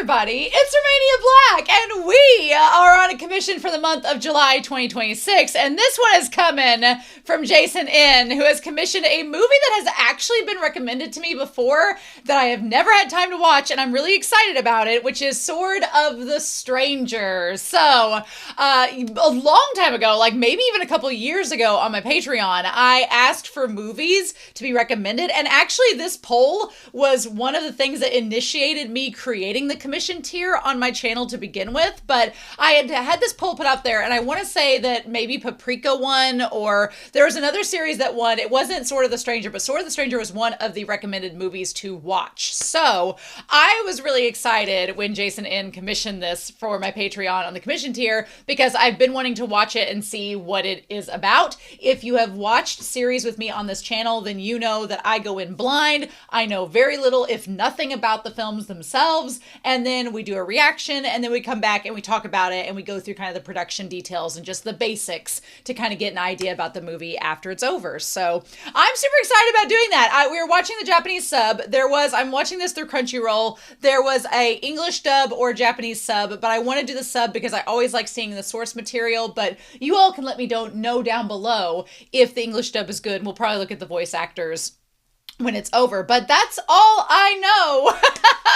everybody, it's Romania Black, and we are on a commission for the month of July 2026, and this one is coming from Jason N., who has commissioned a movie that has actually been recommended to me before that I have never had time to watch, and I'm really excited about it, which is Sword of the Stranger. So, a long time ago, like maybe even a couple years ago on my Patreon, I asked for movies to be recommended, and actually this poll was one of the things that initiated me creating the commission tier on my channel to begin with. But I had this poll put out there, and I want to say that maybe Paprika won, or there was another series that won. It wasn't Sword of the Stranger, but Sword of the Stranger was one of the recommended movies to watch. So I was really excited when Jason N. commissioned this for my Patreon on the commission tier, because I've been wanting to watch it and see what it is about. If you have watched series with me on this channel, then you know that I go in blind. I know very little, if nothing, about the films themselves, and then we do a reaction, and then we come back and we talk about it, and we go through kind of the production details and just the basics to kind of get an idea about the movie after it's over. So I'm super excited about doing that. We were watching the Japanese sub. I'm watching this through Crunchyroll. There was a English dub or Japanese sub, but I want to do the sub because I always like seeing the source material. But you all can let me know down below if the English dub is good. We'll probably look at the voice actors when it's over, but that's all I know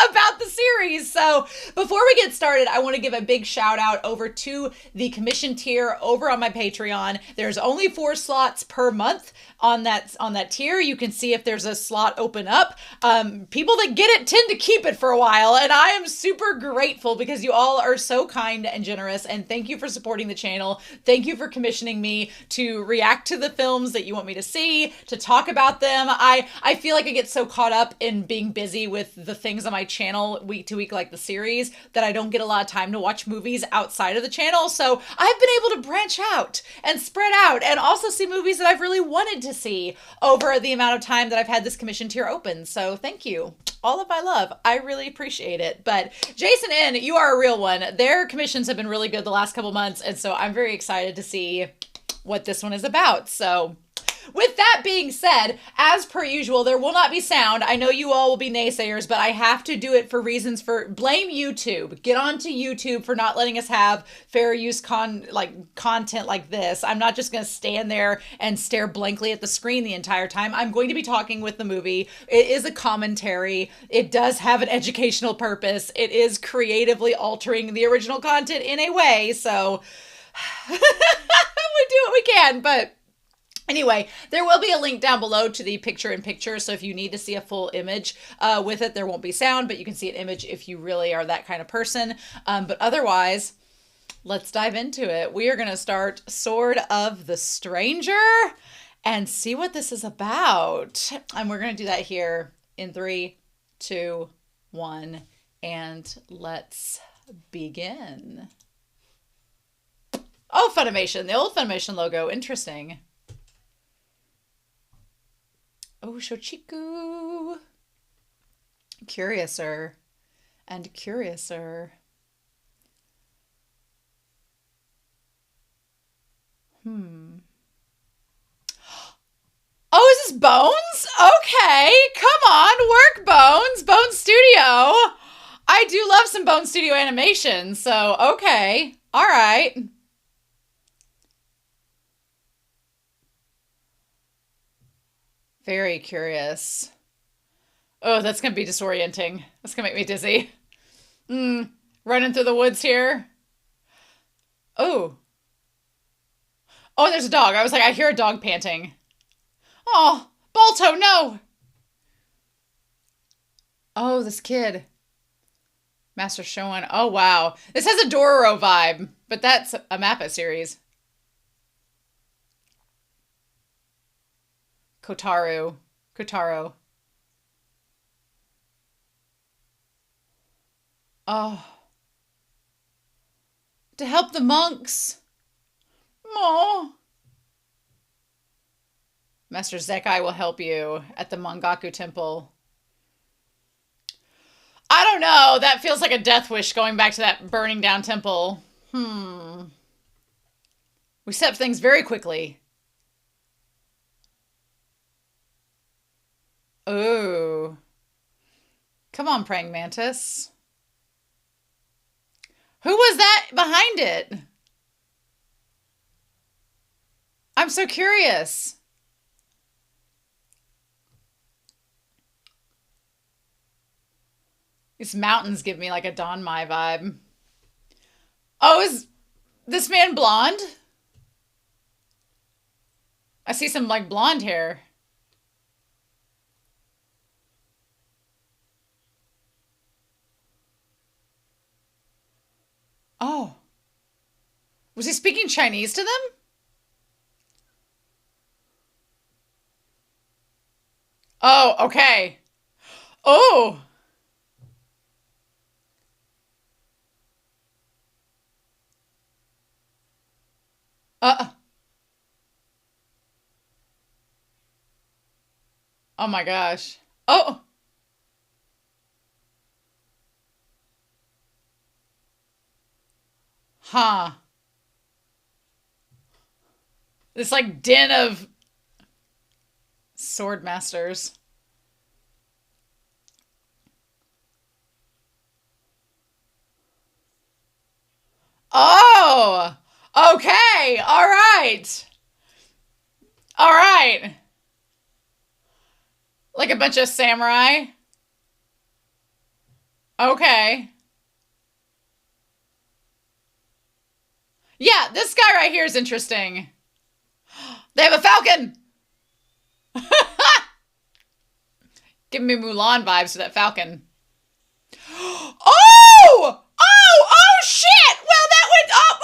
about the series. So before we get started, I want to give a big shout out over to the commission tier over on my Patreon. There's only 4 slots per month on that tier. You can see if there's a slot open up. People that get it tend to keep it for a while, and I am super grateful because you all are so kind and generous, and thank you for supporting the channel. Thank you for commissioning me to react to the films that you want me to see, to talk about them. I feel like I get so caught up in being busy with the things on my channel week to week, like the series, that I don't get a lot of time to watch movies outside of the channel. So I've been able to branch out and spread out and also see movies that I've really wanted to see over the amount of time that I've had this commission tier open. So thank you. All of my love. I really appreciate it. But Jason N., you are a real one. Their commissions have been really good the last couple months, and so I'm very excited to see what this one is about. So with that being said, as per usual, there will not be sound. I know you all will be naysayers, but I have to do it for reasons blame YouTube. Get onto YouTube for not letting us have fair use content like this. I'm not just going to stand there and stare blankly at the screen the entire time. I'm going to be talking with the movie. It is a commentary. It does have an educational purpose. It is creatively altering the original content in a way. So we do what we can, but anyway, there will be a link down below to the picture-in-picture, so if you need to see a full image with it, there won't be sound, but you can see an image if you really are that kind of person. But otherwise, let's dive into it. We are going to start Sword of the Stranger and see what this is about. And we're going to do that here in 3, 2, 1, and let's begin. Oh, Funimation, the old Funimation logo. Interesting. Oh, Shochiku. Curiouser and curiouser. Oh, is this Bones? Okay, come on, work Bones. Bones Studio. I do love some Bones Studio animation, so okay. All right. Very curious. Oh, that's going to be disorienting. That's going to make me dizzy. Running through the woods here. Oh. Oh, there's a dog. I was like, I hear a dog panting. Oh, Balto, no. Oh, this kid. Master Showan. Oh, wow. This has a Dororo vibe, but that's a Mappa series. Kotaro. Oh. To help the monks. Oh. Master Zekai will help you at the Mangaku Temple. I don't know. That feels like a death wish going back to that burning down temple. We set things very quickly. Oh. Come on, praying mantis. Who was that behind it? I'm so curious. These mountains give me like a Don Mai vibe. Oh, is this man blonde? I see some like blonde hair. Oh. Was he speaking Chinese to them? Oh, okay. Oh. Uh. Oh my gosh. Oh. Huh. This like den of sword masters. Oh. Okay. All right. All right. Like a bunch of samurai. Okay. Yeah, this guy right here is interesting. They have a falcon. Give me Mulan vibes to that falcon. Oh! Oh shit! Well, that went up.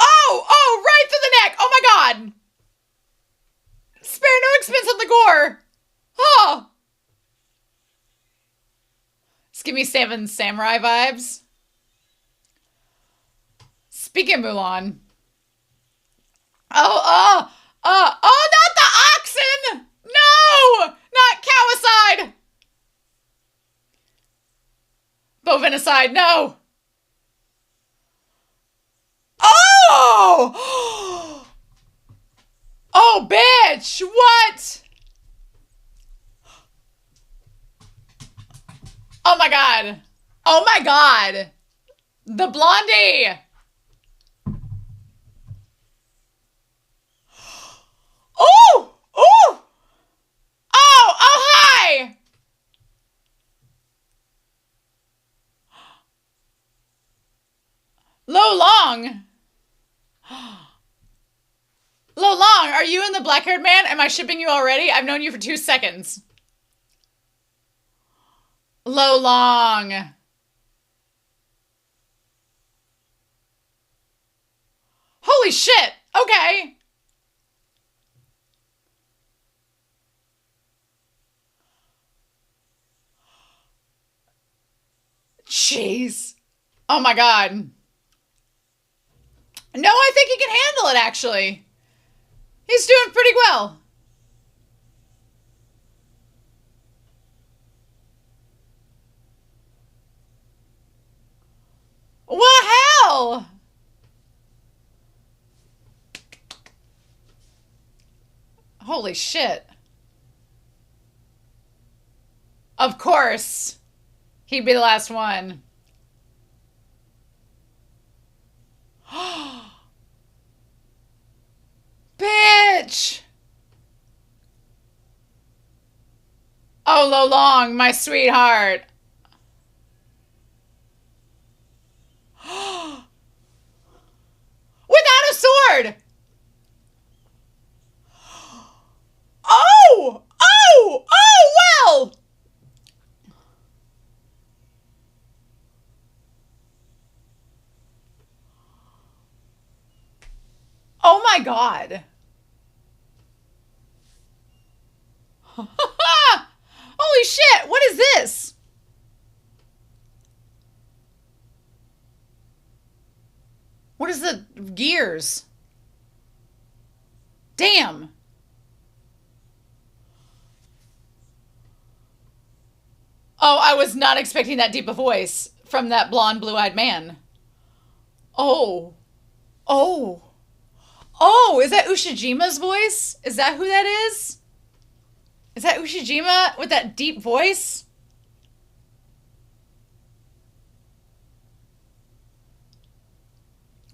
Right through the neck. Oh my god. Spare no expense on the gore. Oh. Just give me Seven Samurai vibes. Speaking of Mulan. Not the oxen! No! Not cowicide! Bovinicide, no! Oh! Oh, bitch! What? Oh my god. Oh my god. The blondie. Oh! Oh! Hi! Lo Long. Lo Long, are you in the black-haired man? Am I shipping you already? I've known you for 2 seconds. Lo Long. Holy shit. Okay. Jeez. Oh my god. No, I think he can handle it, actually. He's doing pretty well. What the hell? Holy shit. Of course. He'd be the last one. Bitch! Oh, Lo Long, my sweetheart. Without a sword! Well! Oh my god. Holy shit, what is this? What is the gears? Damn. Oh, I was not expecting that deep a voice from that blonde, blue-eyed man. Oh. Oh. Oh, is that Ushijima's voice? Is that who that is? Is that Ushijima with that deep voice?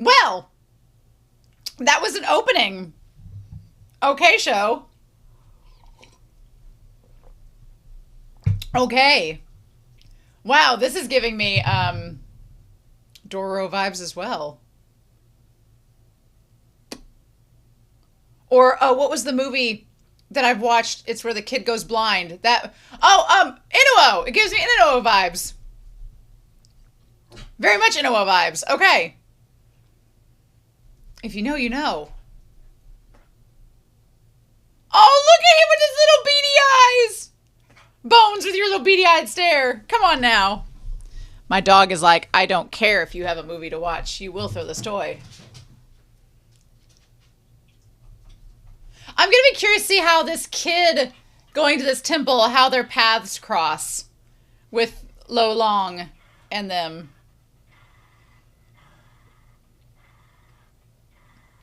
Well, that was an opening. Okay, show. Okay. Wow, this is giving me Doro vibes as well. Or what was the movie that I've watched? It's where the kid goes blind. Inuo. It gives me Inuo vibes. Very much Inuo vibes. Okay. If you know, you know. Oh, look at him with his little beady eyes. Bones with your little beady-eyed stare. Come on now. My dog is like, I don't care if you have a movie to watch. You will throw this toy. I'm going to be curious to see how this kid going to this temple, how their paths cross with Lo Long and them.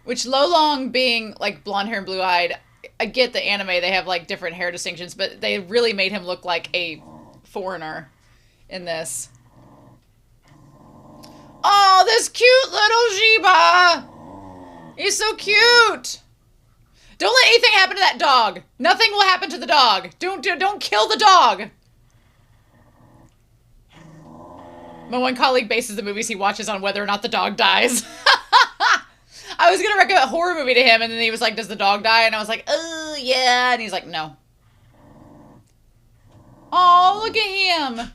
Which Lo Long being like blonde hair and blue eyed, I get the anime, they have like different hair distinctions, but they really made him look like a foreigner in this. Oh, this cute little Shiba! He's so cute! Don't let anything happen to that dog. Nothing will happen to the dog. Don't kill the dog. My one colleague bases the movies he watches on whether or not the dog dies. I was going to recommend a horror movie to him, and then he was like, does the dog die? And I was like, oh, yeah. And he's like, no. Oh, look at him.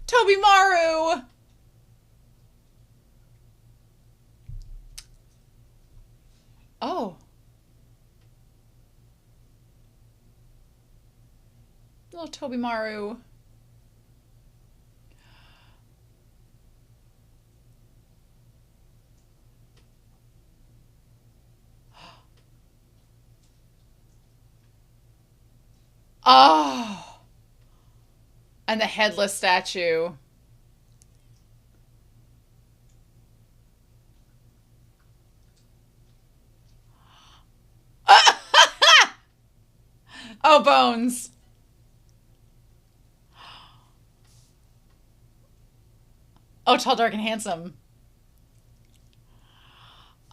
Toby Maru. Oh. Little Toby Maru. Oh. And the headless statue. Oh, Bones. Oh, tall, dark, and handsome.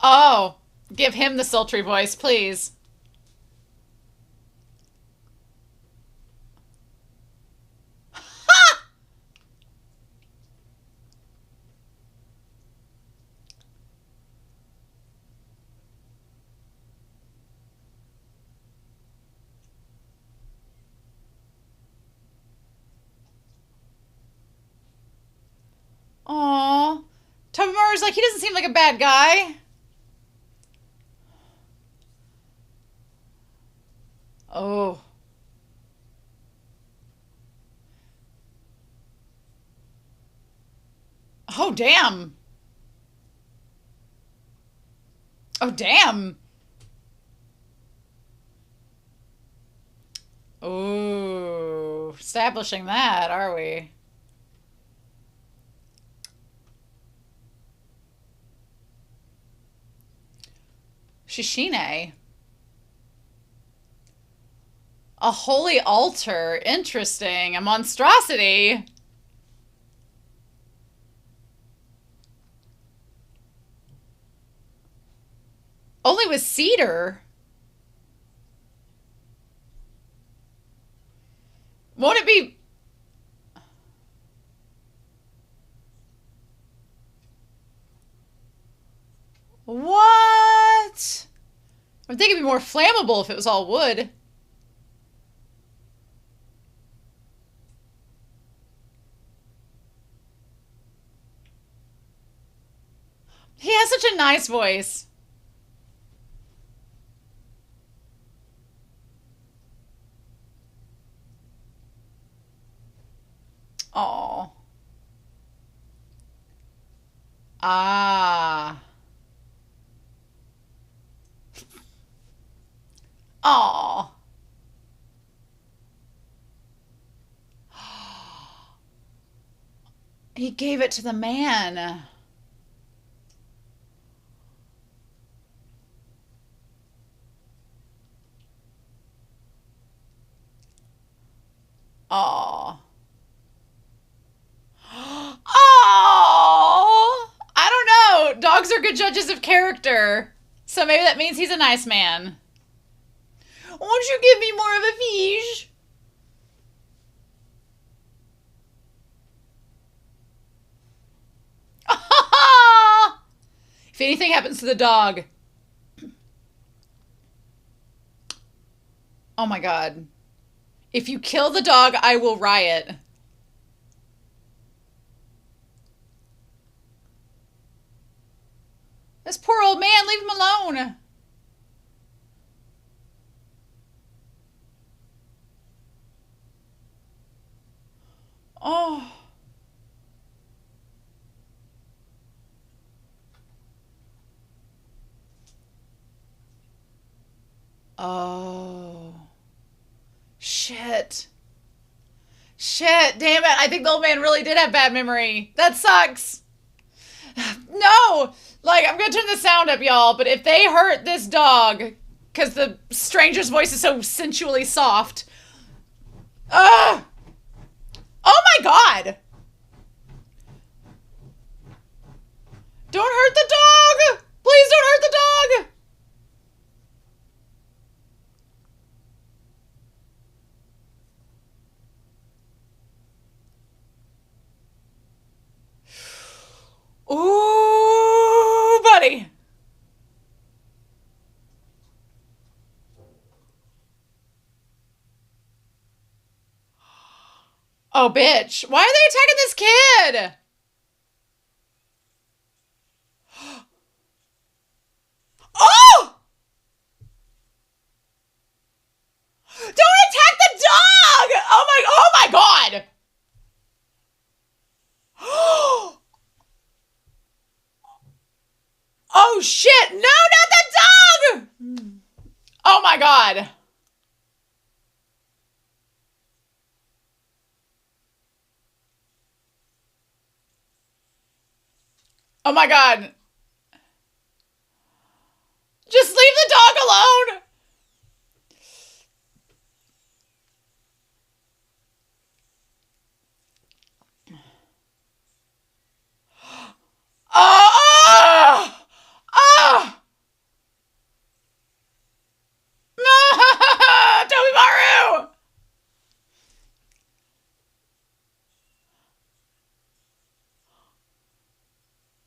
Oh, give him the sultry voice, please. Aw. Toby Maru's like, he doesn't seem like a bad guy. Oh. Oh, damn. Oh, damn. Ooh. Establishing that, are we? Shishine. A holy altar. Interesting. A monstrosity. Only with cedar. Won't it be... What? I think it'd be more flammable if it was all wood. He has such a nice voice. Oh. Ah. Oh. He gave it to the man. Oh. Oh. good judges of character. So maybe that means he's a nice man. Won't you give me more of a fish? If anything happens to the dog. Oh my god. If you kill the dog, I will riot. This poor old man, leave him alone. Oh. Oh. Shit. Shit, damn it. I think the old man really did have bad memory. That sucks. No! Like, I'm gonna turn the sound up, y'all, but if they hurt this dog, because the stranger's voice is so sensually soft. Ugh! Oh my god! Don't hurt the dog! Please don't hurt the dog! Ooh, buddy. Oh, bitch. Why are they attacking this kid? Oh! Don't attack the dog! Oh my god! Oh shit! No, not the dog! Oh my god. Oh my god. Just leave the dog alone! Oh! Oh! Oh! Toby Maru!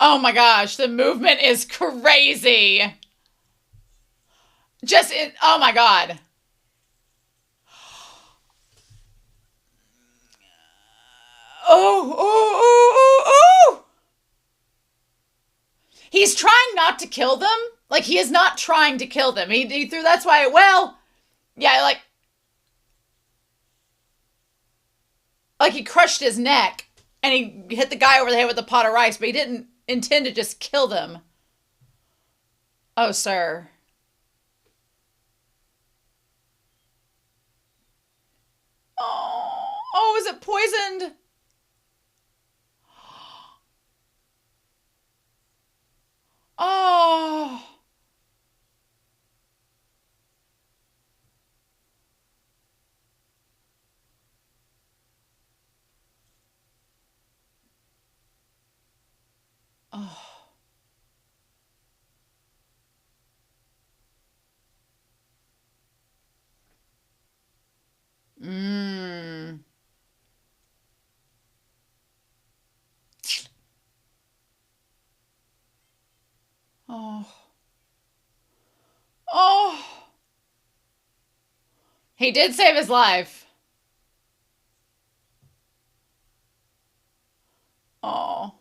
Oh my gosh, the movement is crazy. Oh my god. Oh, oh, oh, oh, oh! He's trying not to kill them. Like, he is not trying to kill them. He threw, that's why, well, yeah, like he crushed his neck and he hit the guy over the head with a pot of rice, but he didn't intend to just kill them. Oh, sir. Oh, is it poisoned? Oh. Oh. Mmm. Oh. Oh. He did save his life. Oh.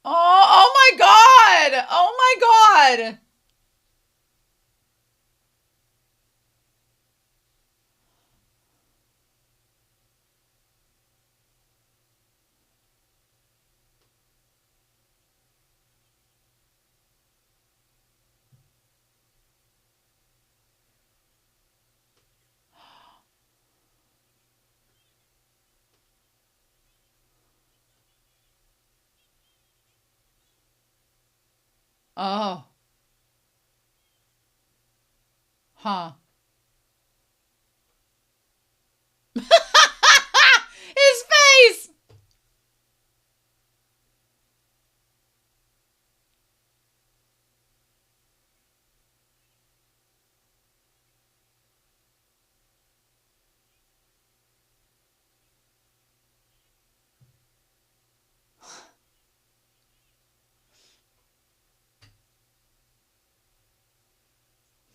Oh, oh my god! Oh my god! Oh. Huh. His face!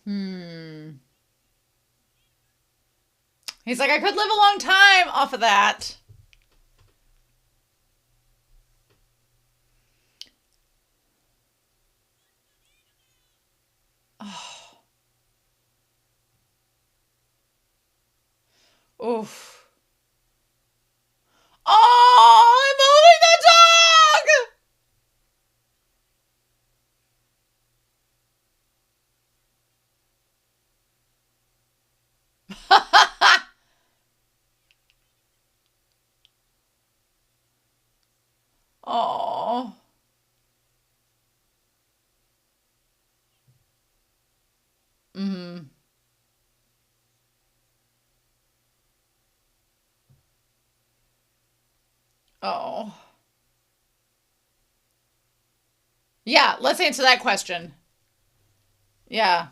Hmm. He's like, I could live a long time off of that. Oh. Oof. Oh, I'm moving the dog! Oh. Mm-hmm. Oh. Yeah, let's answer that question. Yeah.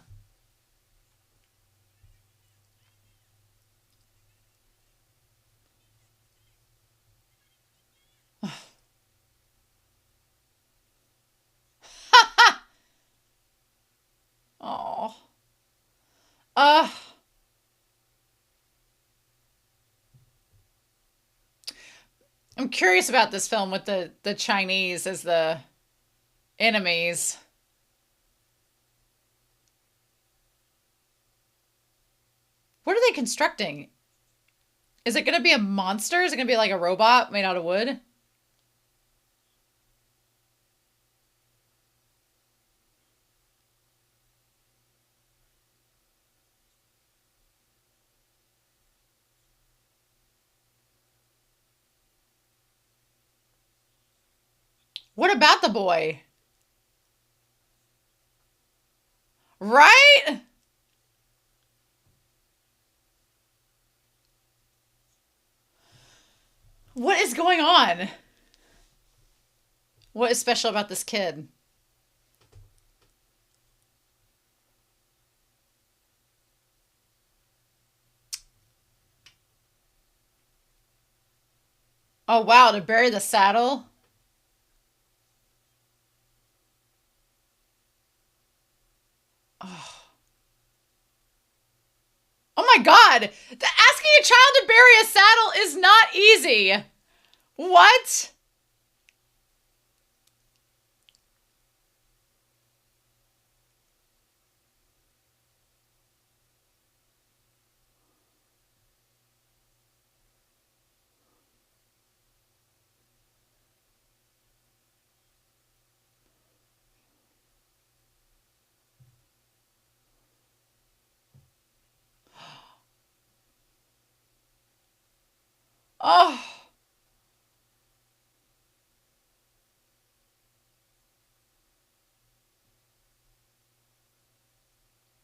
Oh. Uh, I'm curious about this film with the Chinese as the enemies. What are they constructing? Is it going to be a monster? Is it going to be like a robot made out of wood? What about the boy? Right? What is going on? What is special about this kid? Oh, wow, to bury the saddle? Oh, oh my God. Asking a child to bury a saddle is not easy. What? Oh,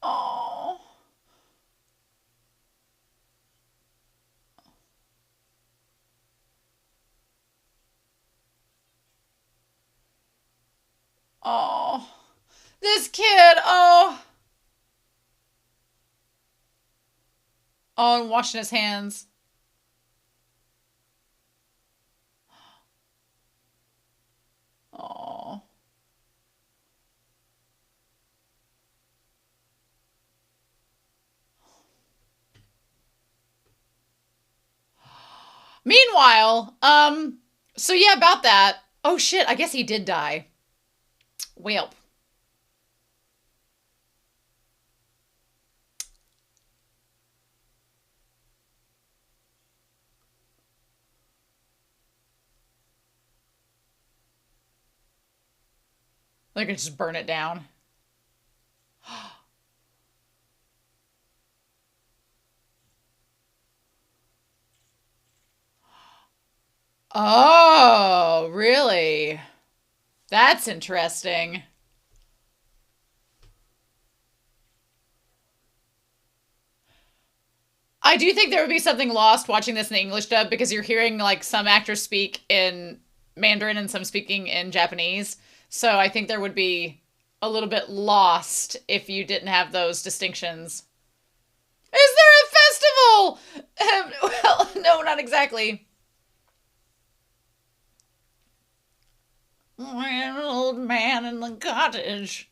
oh, oh. This kid, oh. Oh, and washing his hands. Oh. Meanwhile, so yeah, about that. Oh shit, I guess he did die. Well, they're gonna just burn it down. Oh, really? That's interesting. I do think there would be something lost watching this in the English dub because you're hearing like some actors speak in Mandarin and some speaking in Japanese. So I think there would be a little bit lost if you didn't have those distinctions. Is there a festival? Well, no, not exactly. An old man in the cottage.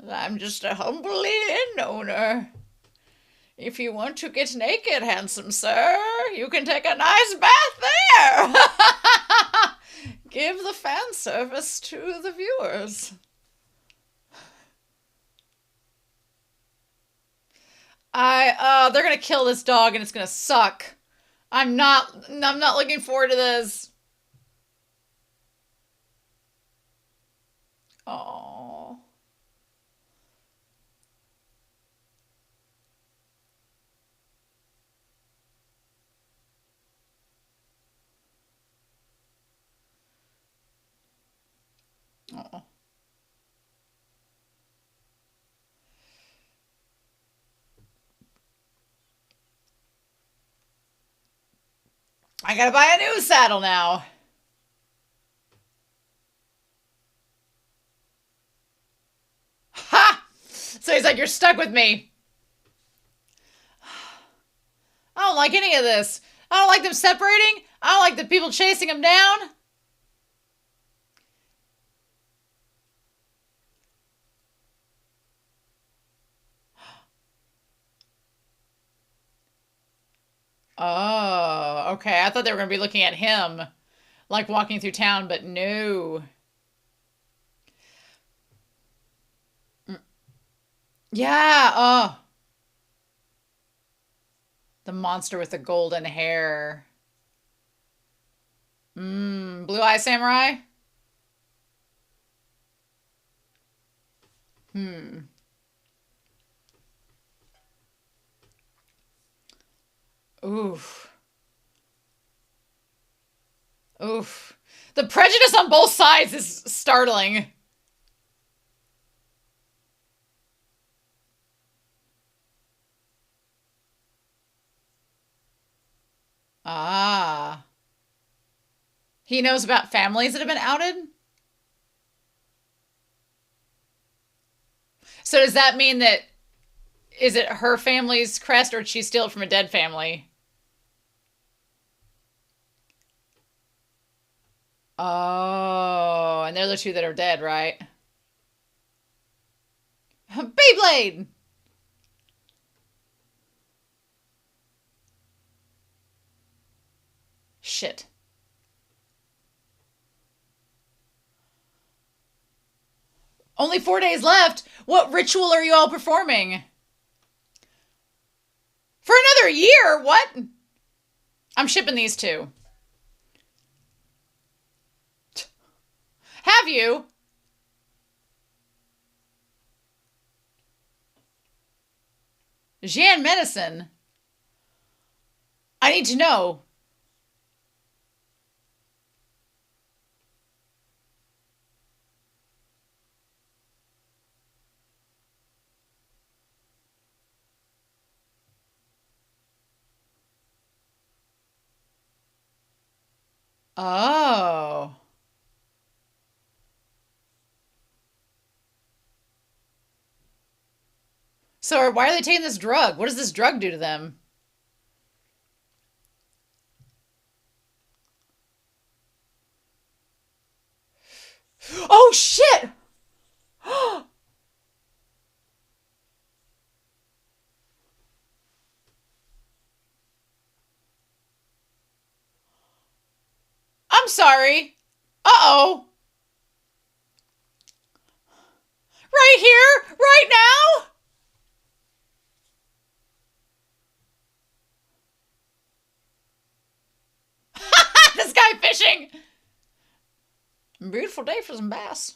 I'm just a humble inn owner. If you want to get naked, handsome sir, you can take a nice bath there. Give the fan service to the viewers. They're gonna kill this dog and it's gonna suck. I'm not looking forward to this. Oh. Oh. I gotta buy a new saddle now. Ha! So he's like, you're stuck with me. I don't like any of this. I don't like them separating. I don't like the people chasing him down. Oh, okay. I thought they were going to be looking at him, like walking through town, but no. Yeah, oh. The monster with the golden hair. Blue Eye Samurai? Oof. Oof. The prejudice on both sides is startling. Ah. He knows about families that have been outed? So does that mean that, is it her family's crest or did she steal it from a dead family? Oh, and they're the two that are dead, right? Beyblade! Shit. Only 4 days left. What ritual are you all performing? For another year? What? I'm shipping these two. Have you? Jean Medicine. I need to know. Oh. So why are they taking this drug? What does this drug do to them? Oh, shit! I'm sorry. Uh-oh. Right here? Right now? This guy fishing. Beautiful day for some bass.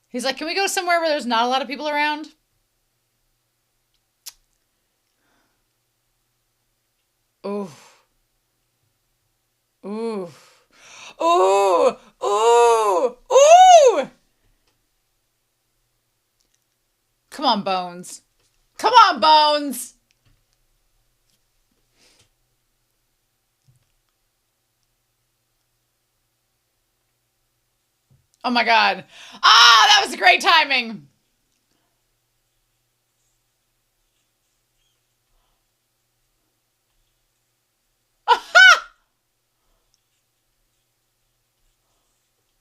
He's like, can we go somewhere where there's not a lot of people around? Ooh. Ooh. Ooh. Ooh. Ooh. Come on, Bones. Come on, Bones. Oh my God. Ah, that was great timing.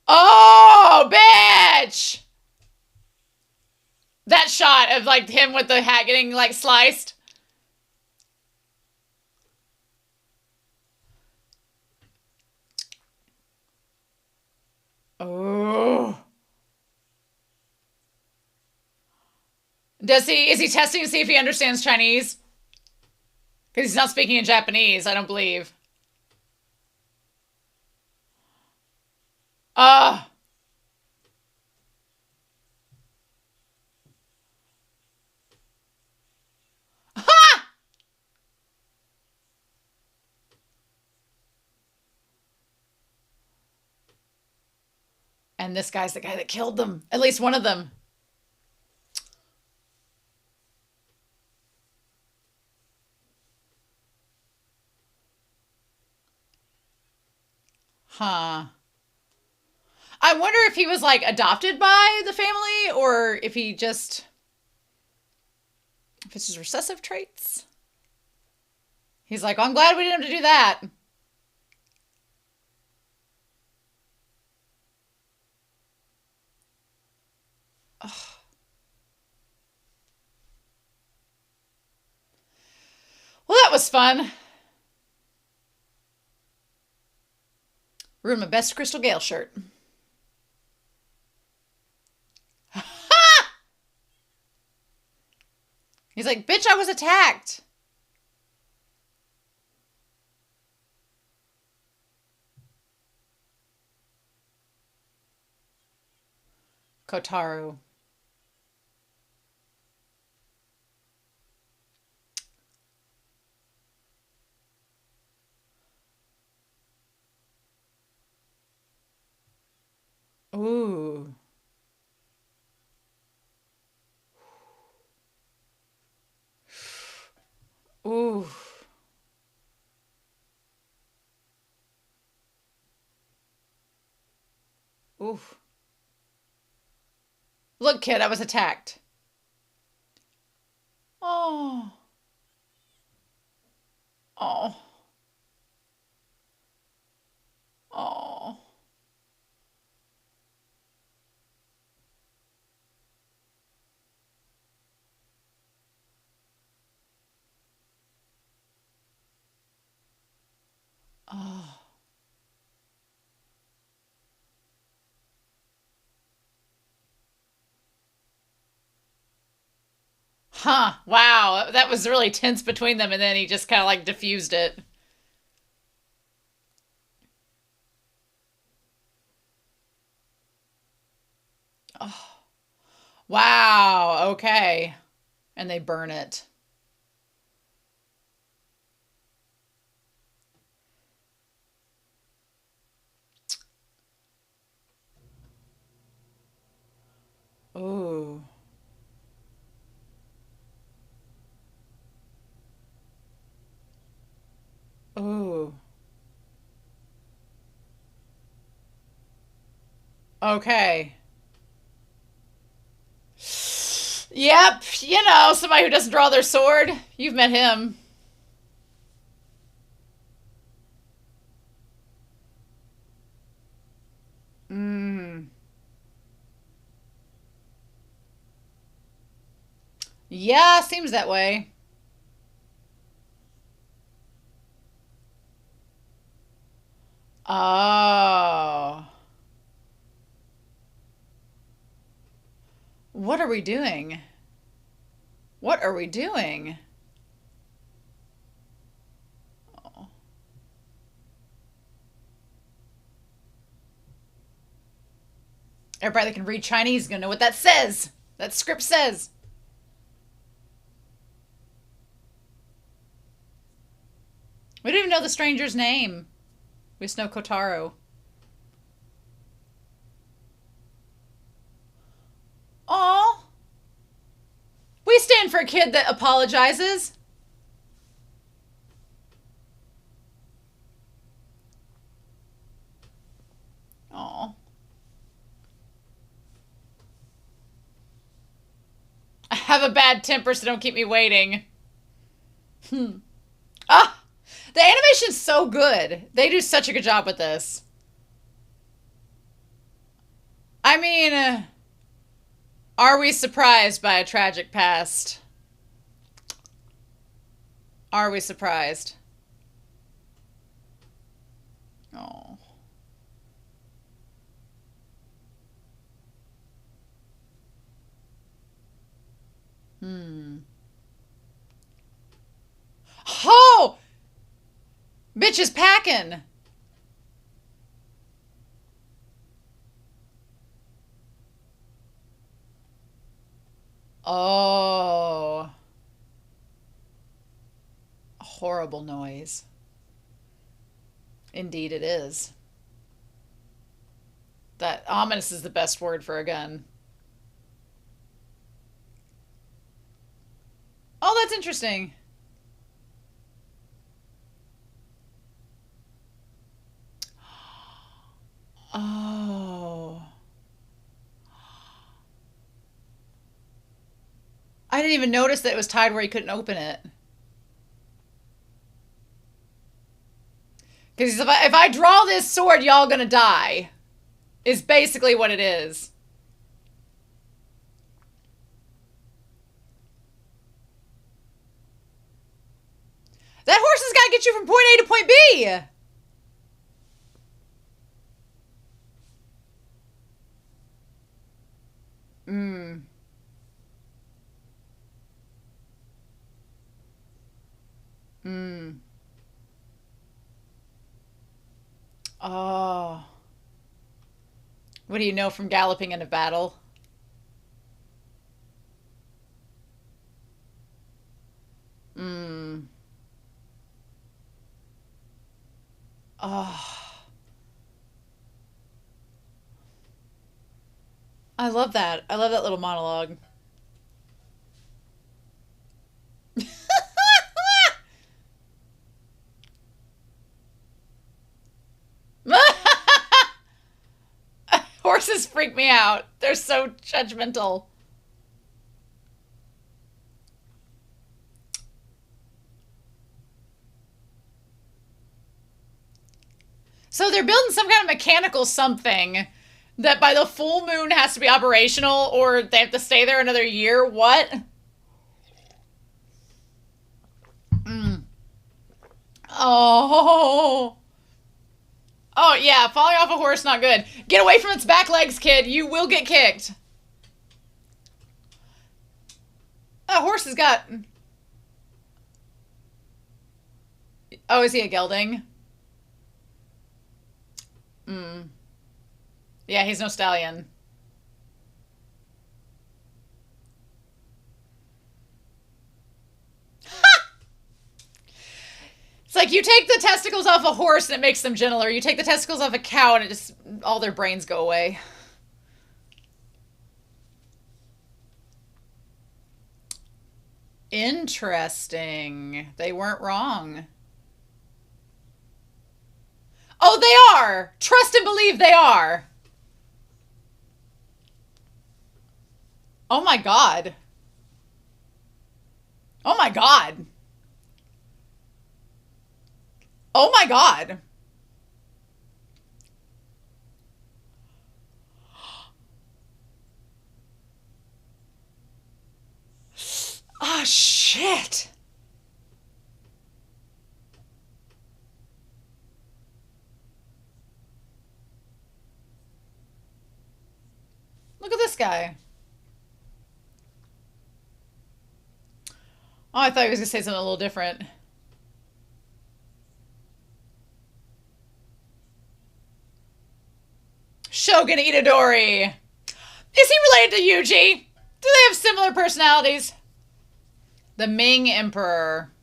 Oh, bitch. of like him with the hat getting like sliced. Oh. Is he testing to see if he understands Chinese? Because he's not speaking in Japanese, I don't believe. Ah. Ha! And this guy's the guy that killed them. At least one of them. Huh. I wonder if he was like adopted by the family or if he just, if it's his recessive traits. He's like, oh, I'm glad we didn't have to do that. Ugh. Well, that was fun. Ruined my best Crystal Gale shirt. He's like, bitch, I was attacked. Kotaro. Ooh. Ooh. Ooh. Look, kid, I was attacked. Oh. Oh. Oh. Oh. Huh. Wow. That was really tense between them, and then he just kind of like diffused it. Oh. Wow. Okay. And they burn it. Ooh. Ooh. Okay. Yep. You know, somebody who doesn't draw their sword. You've met him. Mm. Yeah, seems that way. Oh. What are we doing? What are we doing? Oh. Everybody that can read Chinese is going to know what that says. That script says. We don't even know the stranger's name. We just know Kotaro. Aw. We stand for a kid that apologizes. Aw. I have a bad temper, so don't keep me waiting. Ah! The animation's so good. They do such a good job with this. I mean, Are we surprised by a tragic past? Are we surprised? Oh. Oh! Bitch is packing. Oh. Horrible noise. Indeed it is. That ominous is the best word for a gun. Oh, that's interesting. Oh. I didn't even notice that it was tied where he couldn't open it. Because if I draw this sword, y'all gonna die. Is basically what it is. That horse has got to get you from point A to point B. Hmm. Hmm. Oh. What do you know from galloping in a battle? Hmm. Oh. I love that. I love that little monologue. Horses freak me out. They're so judgmental. So they're building some kind of mechanical something that by the full moon has to be operational or they have to stay there another year. What? Mm. Oh. Oh, yeah. Falling off a horse, not good. Get away from its back legs, kid. You will get kicked. That horse has got... Oh, is he a gelding? Mm. Yeah, he's no stallion. It's like you take the testicles off a horse and it makes them gentler. You take the testicles off a cow and it just... all their brains go away. Interesting. They weren't wrong. Oh, they are! Trust and believe they are. Oh my god. Oh my god. Oh my god. Ah, shit. Look at this guy. Oh, I thought he was going to say something a little different. Shogun Itadori. Is he related to Yuji? Do they have similar personalities? The Ming Emperor.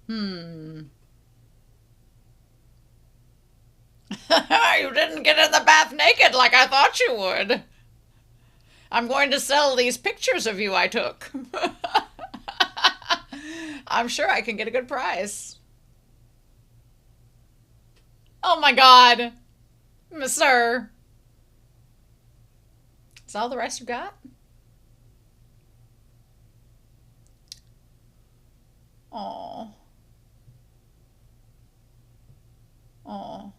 You didn't get in the bath naked like I thought you would. I'm going to sell these pictures of you I took. I'm sure I can get a good price. Oh my god. Sir. Is that all the rest you got? Oh. Oh.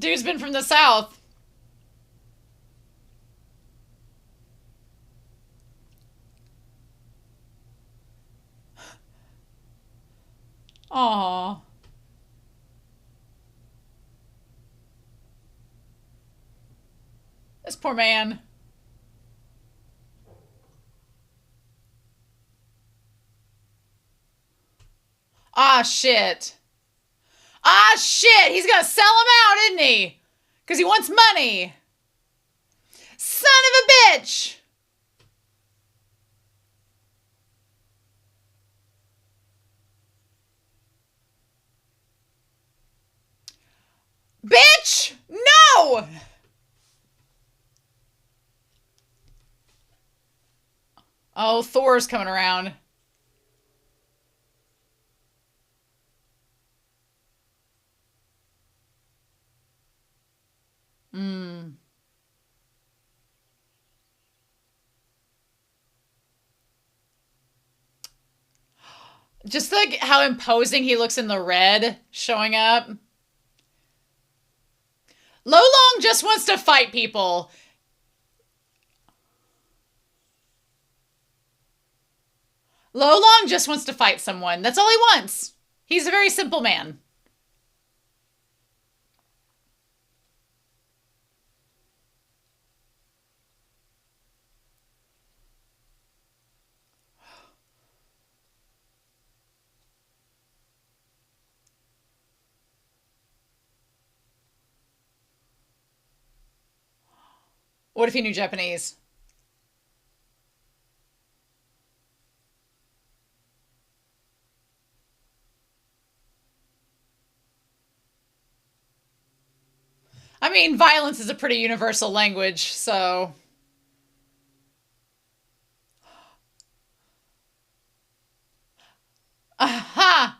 Dude's been from the South. Aw. This poor man. Ah, shit. Ah, shit. He's gonna sell him out, isn't he? Because he wants money. Son of a bitch. Bitch! No! Oh, Thor's coming around. Hmm. Just like how imposing he looks in the red showing up. Lolong just wants to fight people. Lolong just wants to fight someone. That's all he wants. He's a very simple man. What if he knew Japanese? I mean, violence is a pretty universal language, so... Aha!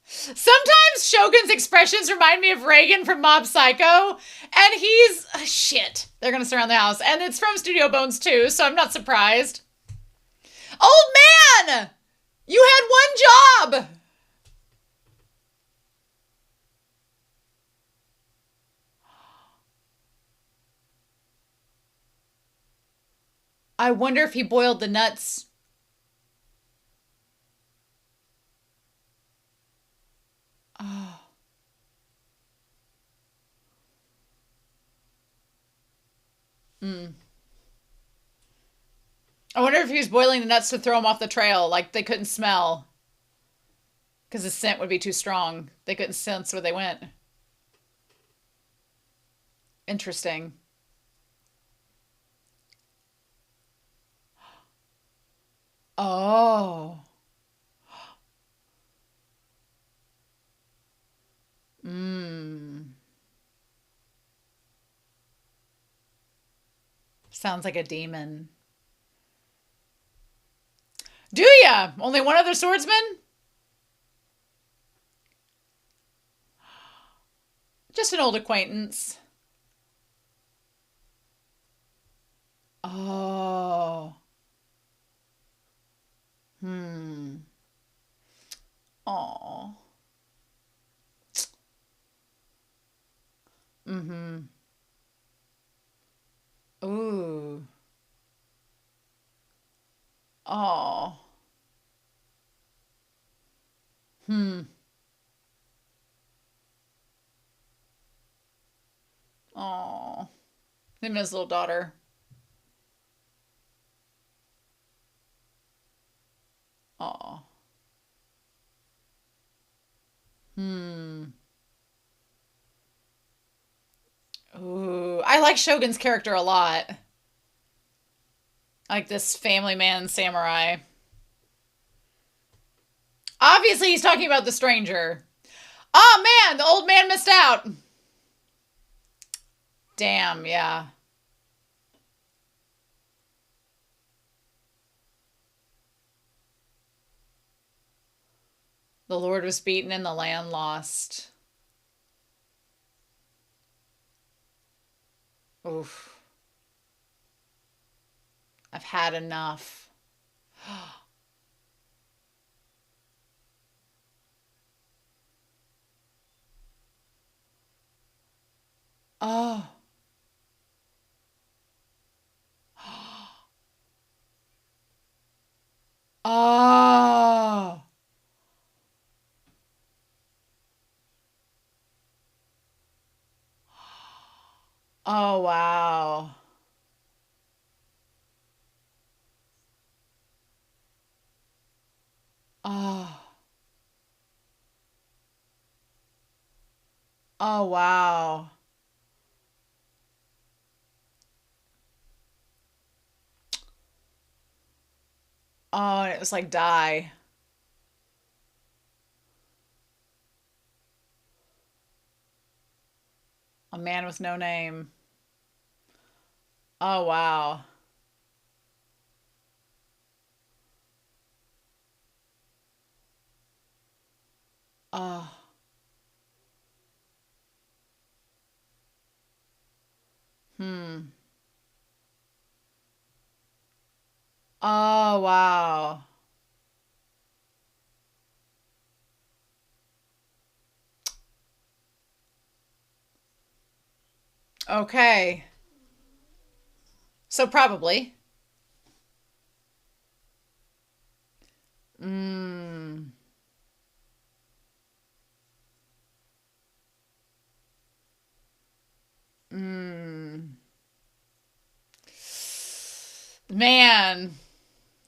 Sometimes Shogun's expressions remind me of Reagan from Mob Psycho, and he's... shit. They're gonna surround the house. And it's from Studio Bones too, so I'm not surprised. Old man! You had one job! I wonder if he boiled the nuts. Oh. Mm. I wonder if he was boiling the nuts to throw them off the trail, like they couldn't smell. Because the scent would be too strong. They couldn't sense where they went. Interesting. Oh. Mmm. Sounds like a demon. Do ya? Only one other swordsman? Just an old acquaintance. Oh. Hmm. Oh. Mm-hmm. Ooh. Oh. Hmm. Oh. Him and his little daughter. Oh. Hmm. Ooh. I like Shogun's character a lot. I like this family man samurai. Obviously, he's talking about the stranger. Oh man, the old man missed out. Damn, yeah. The Lord was beaten and the land lost. Oof. I've had enough. Oh. Oh. Oh, wow. Oh. Oh, wow. Oh, and it was like die. A man with no name. Oh, wow. Oh. Hmm. Oh, wow. Okay. So probably. Mm. Mm. Man,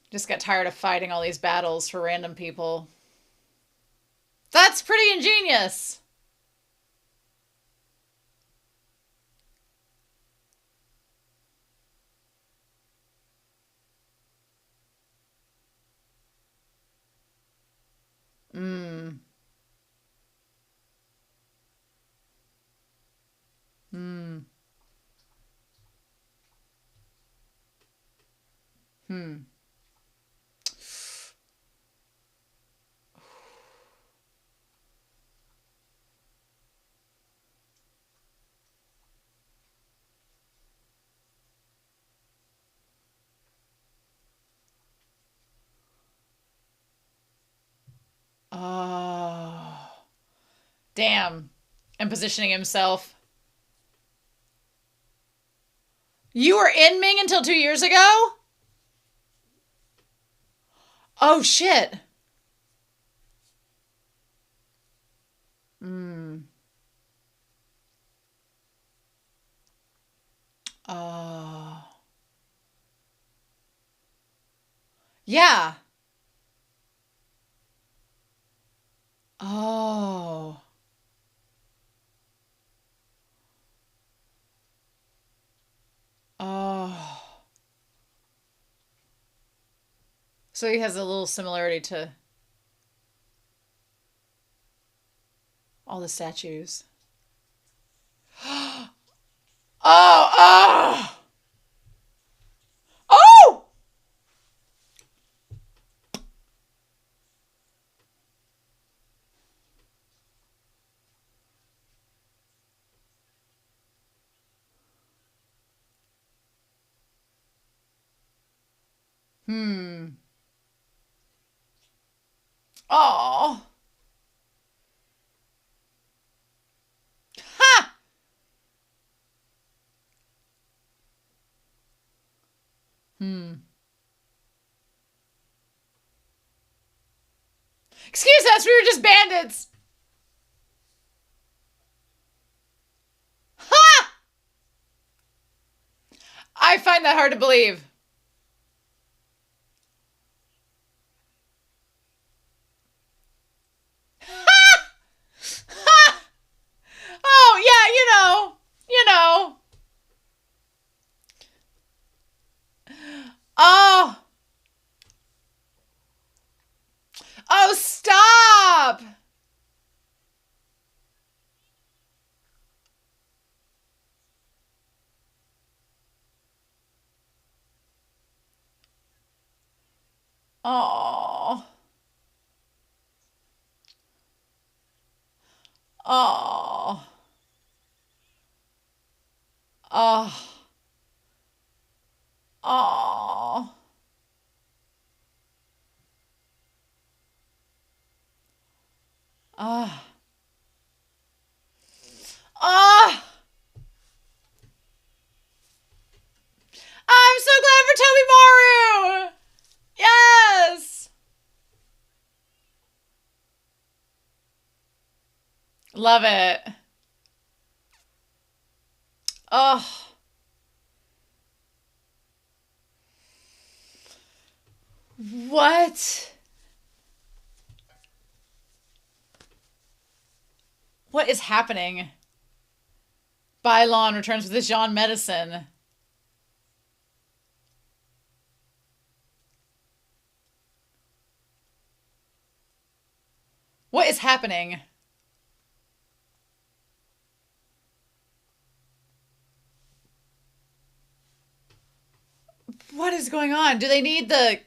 just got tired of fighting all these battles for random people. That's pretty ingenious. Mm. Mm. Hmm. Oh. Damn. And positioning himself. You were in Ming until 2 years ago? Oh, shit. Mm. Oh. Yeah. Oh. Oh. So he has a little similarity to all the statues. Oh, oh, oh! Hmm. Oh. Ha! Hmm. Excuse us, we were just bandits. Ha! I find that hard to believe. Ha! Oh, yeah, you know. You know. Oh. Oh, stop. Oh. Oh. Oh. Oh. Oh. Oh. Love it. Oh. What? What is happening? Bylon returns with his Jean medicine. What is happening? What is going on? Do they need the...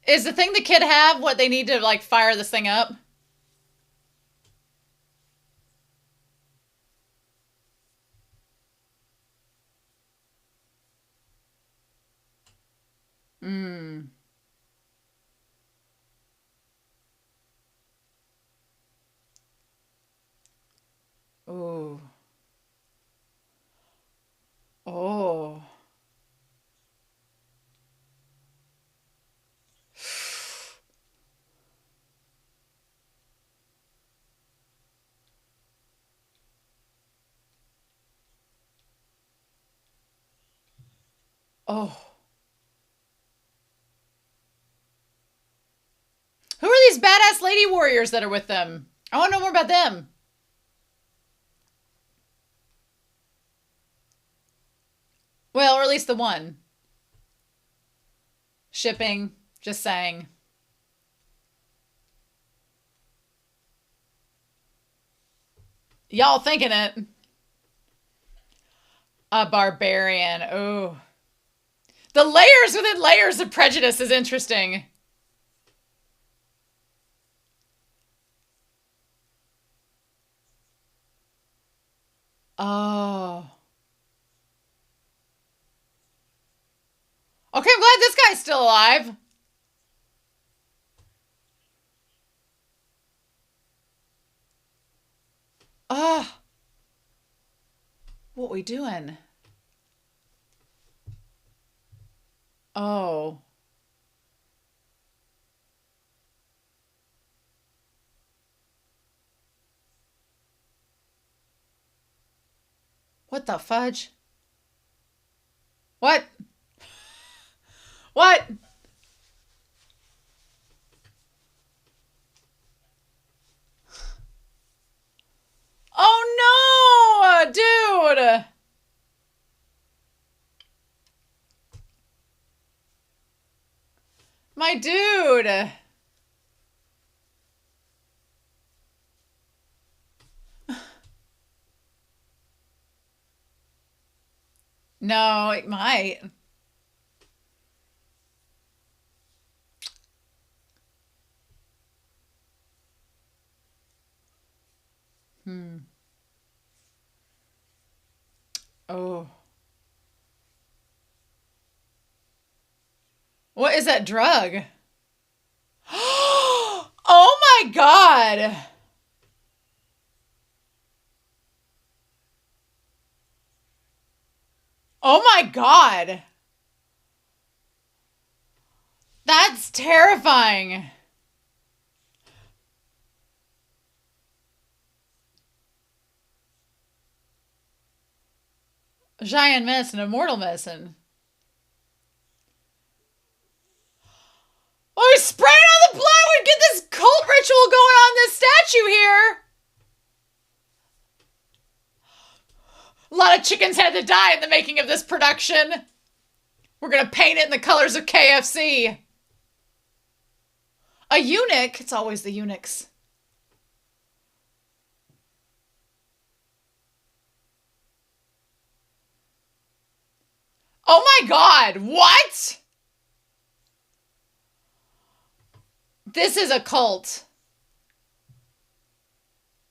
Is the thing the kid have what they need to, like, fire this thing up? Hmm. Ooh. Oh. Oh. Who are these badass lady warriors that are with them? I want to know more about them. Well, or at least the one. Shipping. Just saying. Y'all thinking it. A barbarian. Oh. The layers within layers of prejudice is interesting. Oh. Okay, I'm glad this guy's still alive. Oh. What we doing? Oh. What the fudge? What? What? Oh no, dude. My dude. No, it might. Hmm. Oh. What is that drug? Oh my god. Oh my god. That's terrifying. Giant medicine, immortal medicine. Oh, he's spraying on the blood! We get this cult ritual going on in this statue here! A lot of chickens had to die in the making of this production. We're gonna paint it in the colors of KFC. A eunuch? It's always the eunuchs. Oh my god, what? This is a cult.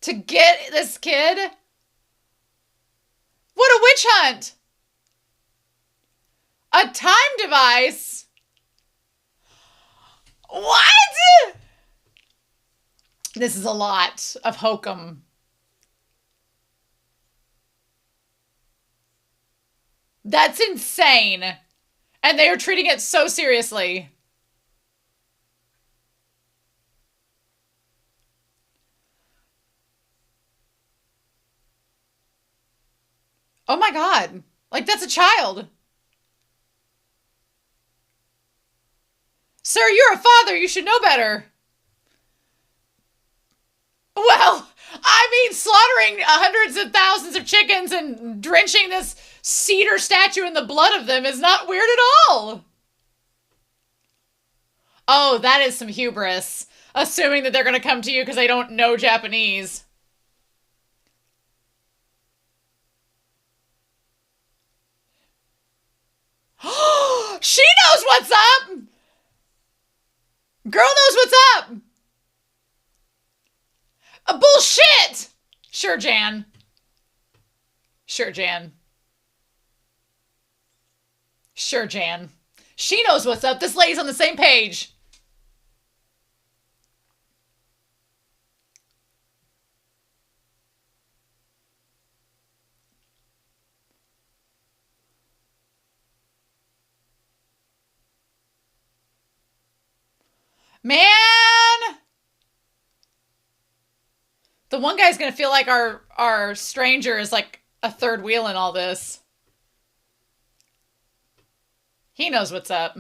To get this kid? What a witch hunt! A time device? What? This is a lot of hokum. That's insane. And they are treating it so seriously. Oh my God. Like, that's a child. Sir, you're a father. You should know better. Well, I mean, slaughtering hundreds of thousands of chickens and drenching this cedar statue in the blood of them is not weird at all. Oh, that is some hubris. Assuming that they're going to come to you because they don't know Japanese. She knows what's up! Girl knows what's up! Bullshit! Sure, Jan. Sure, Jan. Sure, Jan. She knows what's up. This lady's on the same page. Man! The one guy's gonna feel like our stranger is like a third wheel in all this. He knows what's up.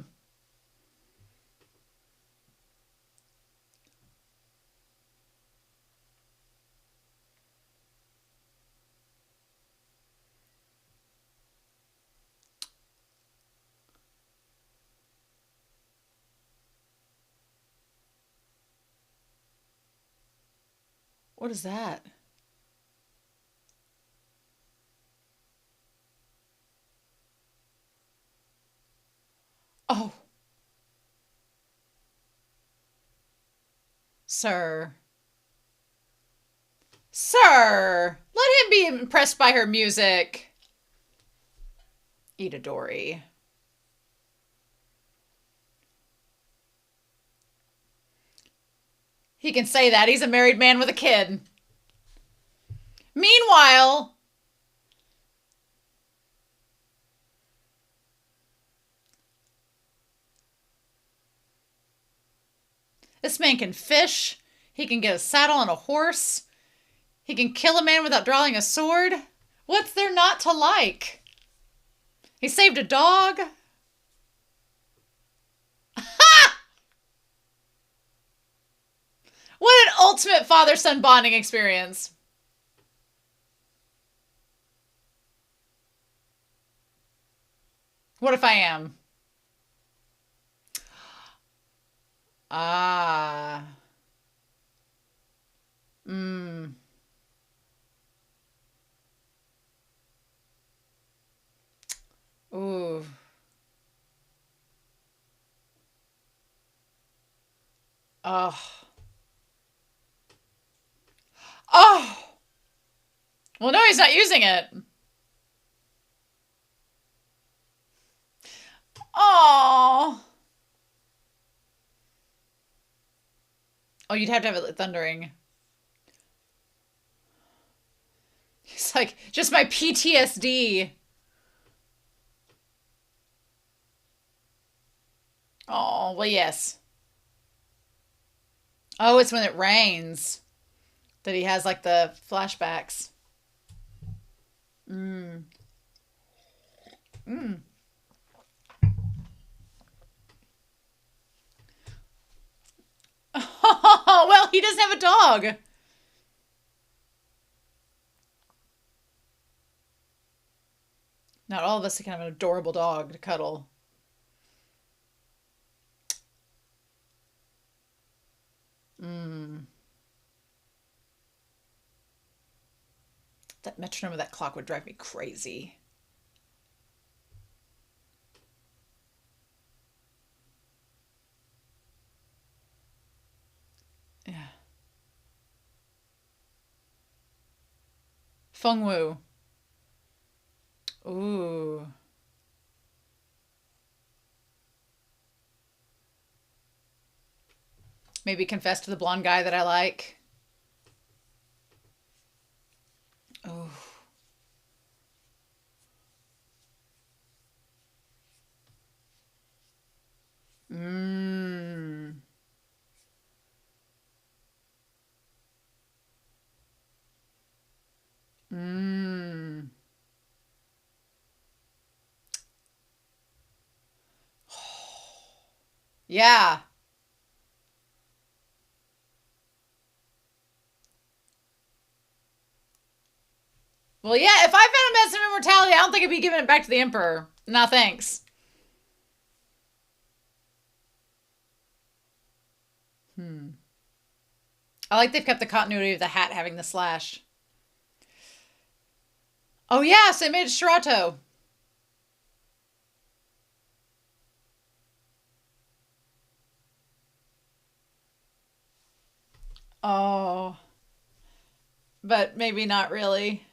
What is that? Oh. Sir. Sir! Let him be impressed by her music. Itadori. He can say that. He's a married man with a kid. Meanwhile, this man can fish. He can get a saddle on a horse. He can kill a man without drawing a sword. What's there not to like? He saved a dog. Ha! What an ultimate father-son bonding experience. What if I am? Ah. Mmm. Ooh. Oh. Oh. Well, no, he's not using it. Oh. Oh, you'd have to have it thundering. It's like, just my PTSD. Oh, well, yes. Oh, it's when it rains that he has like the flashbacks. Mmm. Mmm. Oh, well, he doesn't have a dog. Not all of us can have an adorable dog to cuddle. Mmm. That metronome of that clock would drive me crazy. Yeah. Feng Wu. Ooh. Maybe confess to the blonde guy that I like. Oh. Mmm. Mmm. Yeah. Well, yeah, if I found a medicine of immortality, I don't think I'd be giving it back to the Emperor. Nah, thanks. I like they've kept the continuity of the hat having the slash. Oh, yeah, so they made it Shirato. Oh, but maybe not really.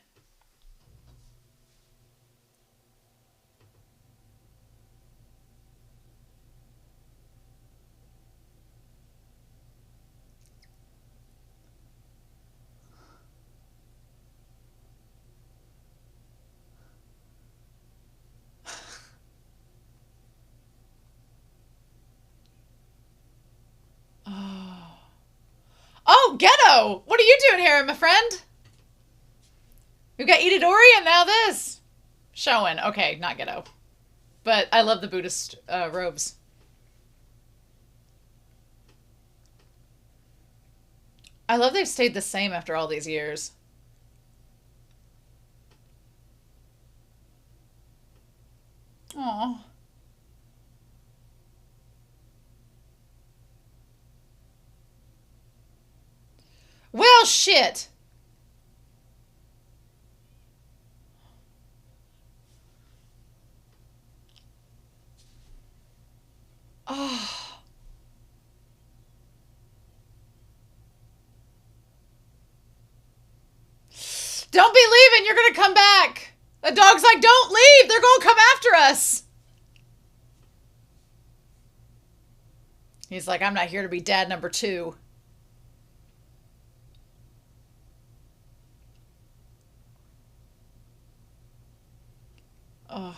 Oh. Oh, Ghetto! What are you doing here, my friend? We've got Itadori and now this. Showing. Okay, not Ghetto. But I love the Buddhist robes. I love they've stayed the same after all these years. Oh. Well, shit. Oh. Don't be leaving. You're going to come back. The dog's like, don't leave. They're going to come after us. He's like, I'm not here to be dad number 2. Oh.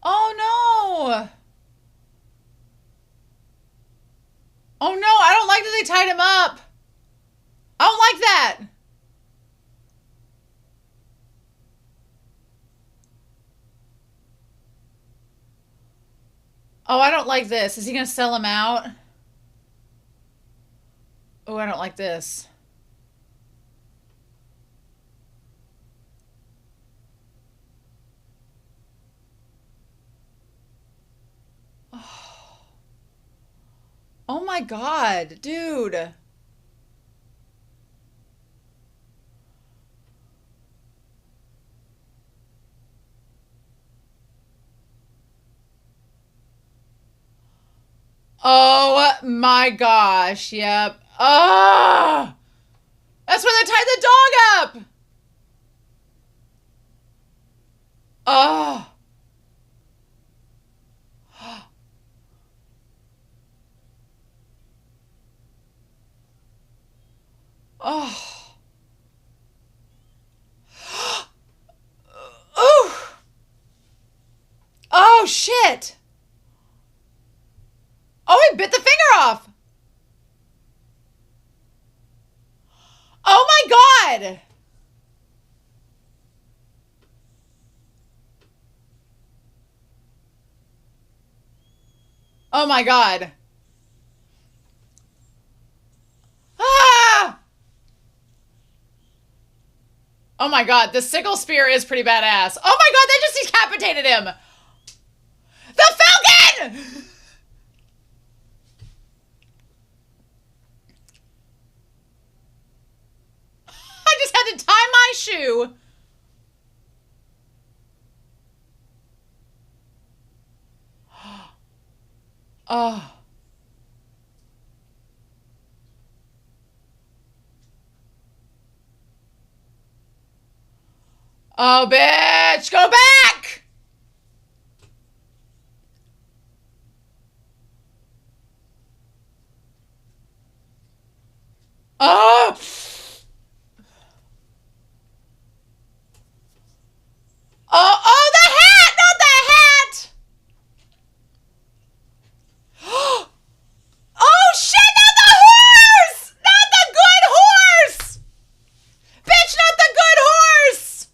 Oh, no. Oh, no. I don't like that they tied him up. I don't like that. Oh, I don't like this. Is he going to sell him out? Oh, I don't like this. Oh my God, dude. Oh my gosh, yep. Oh! That's where they tied the dog up! Oh! Oh! Oh! Oh, shit! Oh, he bit the finger off! Oh my God! Oh my God. Ah! Oh my God, the sickle spear is pretty badass. Oh my God, they just decapitated him! The Falcon! I just had to tie my shoe. Oh. Oh, bitch! Go back! Oh! Oh, oh, the hat! Not the hat! Oh, shit! Not the horse! Not the good horse! Bitch, not the good horse!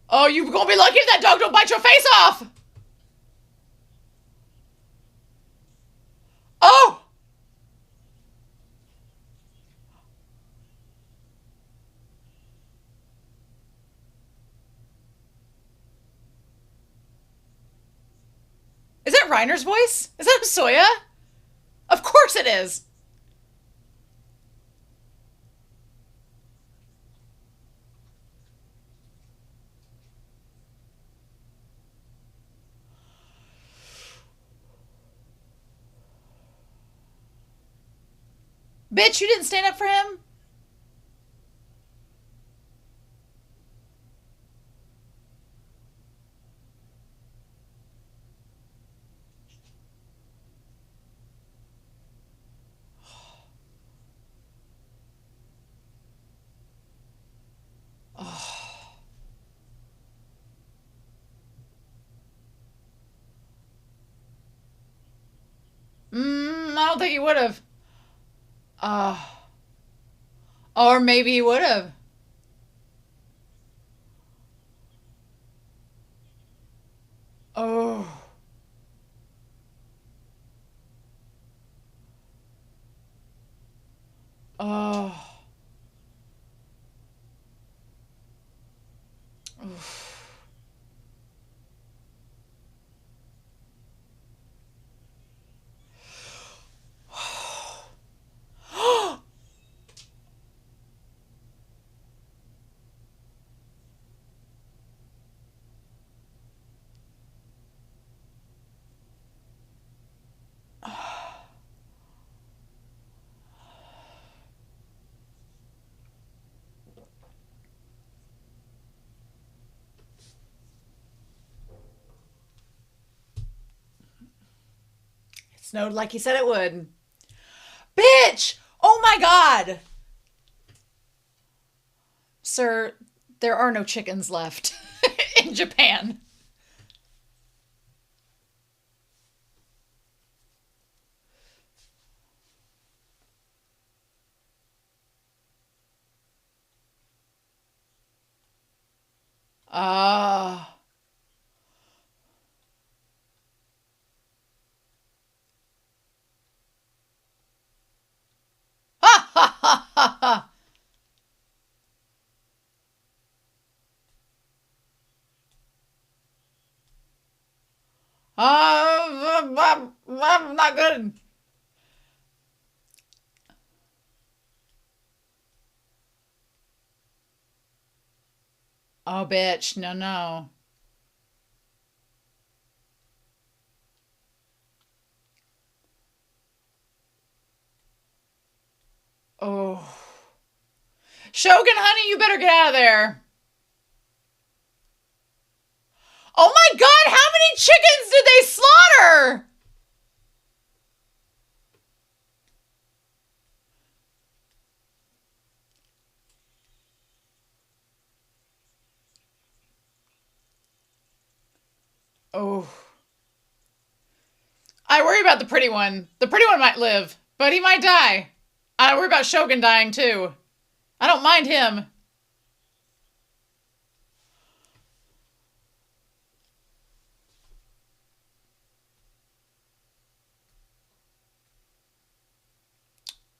Oh, you gonna be lucky if that dog don't bite your face off. Oh! Is that Reiner's voice? Is that Soya? Of course it is. Bitch, you didn't stand up for him? I don't think he would have. Uh, or maybe he would have. Oh. Oh. Oof. It snowed like he said it would. Bitch! Oh my god! Sir, there are no chickens left in Japan. Ah. Ha ha ha ha ha! I'm not good. Oh, bitch. No, no. Oh. Shogun, honey, you better get out of there. Oh my god, how many chickens did they slaughter? Oh. I worry about the pretty one. The pretty one might live, but he might die. I worry about Shogun dying too. I don't mind him.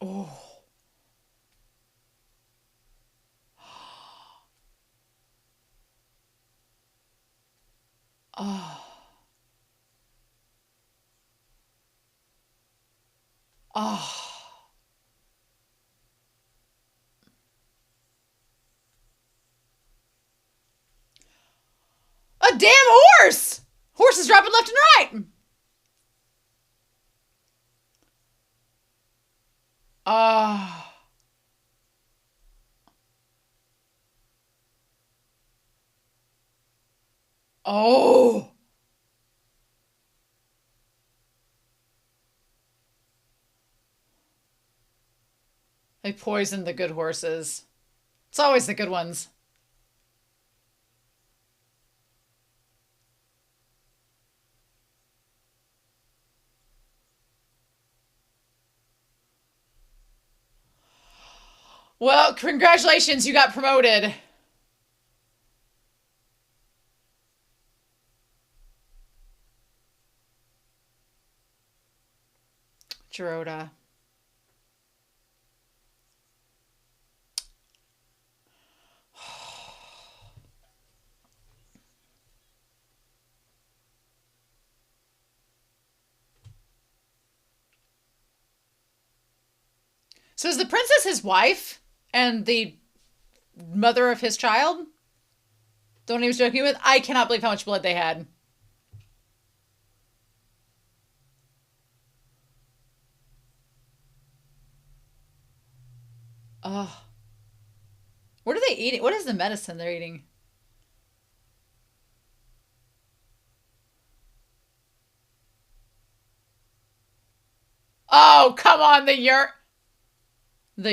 Oh. Oh. Oh. A damn horse! Horse is dropping left and right. Ah. Oh. They poisoned the good horses. It's always the good ones. Well, congratulations, you got promoted. Gerota. So is the princess his wife and the mother of his child? The one he was joking with? I cannot believe how much blood they had. Oh. What are they eating? What is the medicine they're eating? Oh, come on, the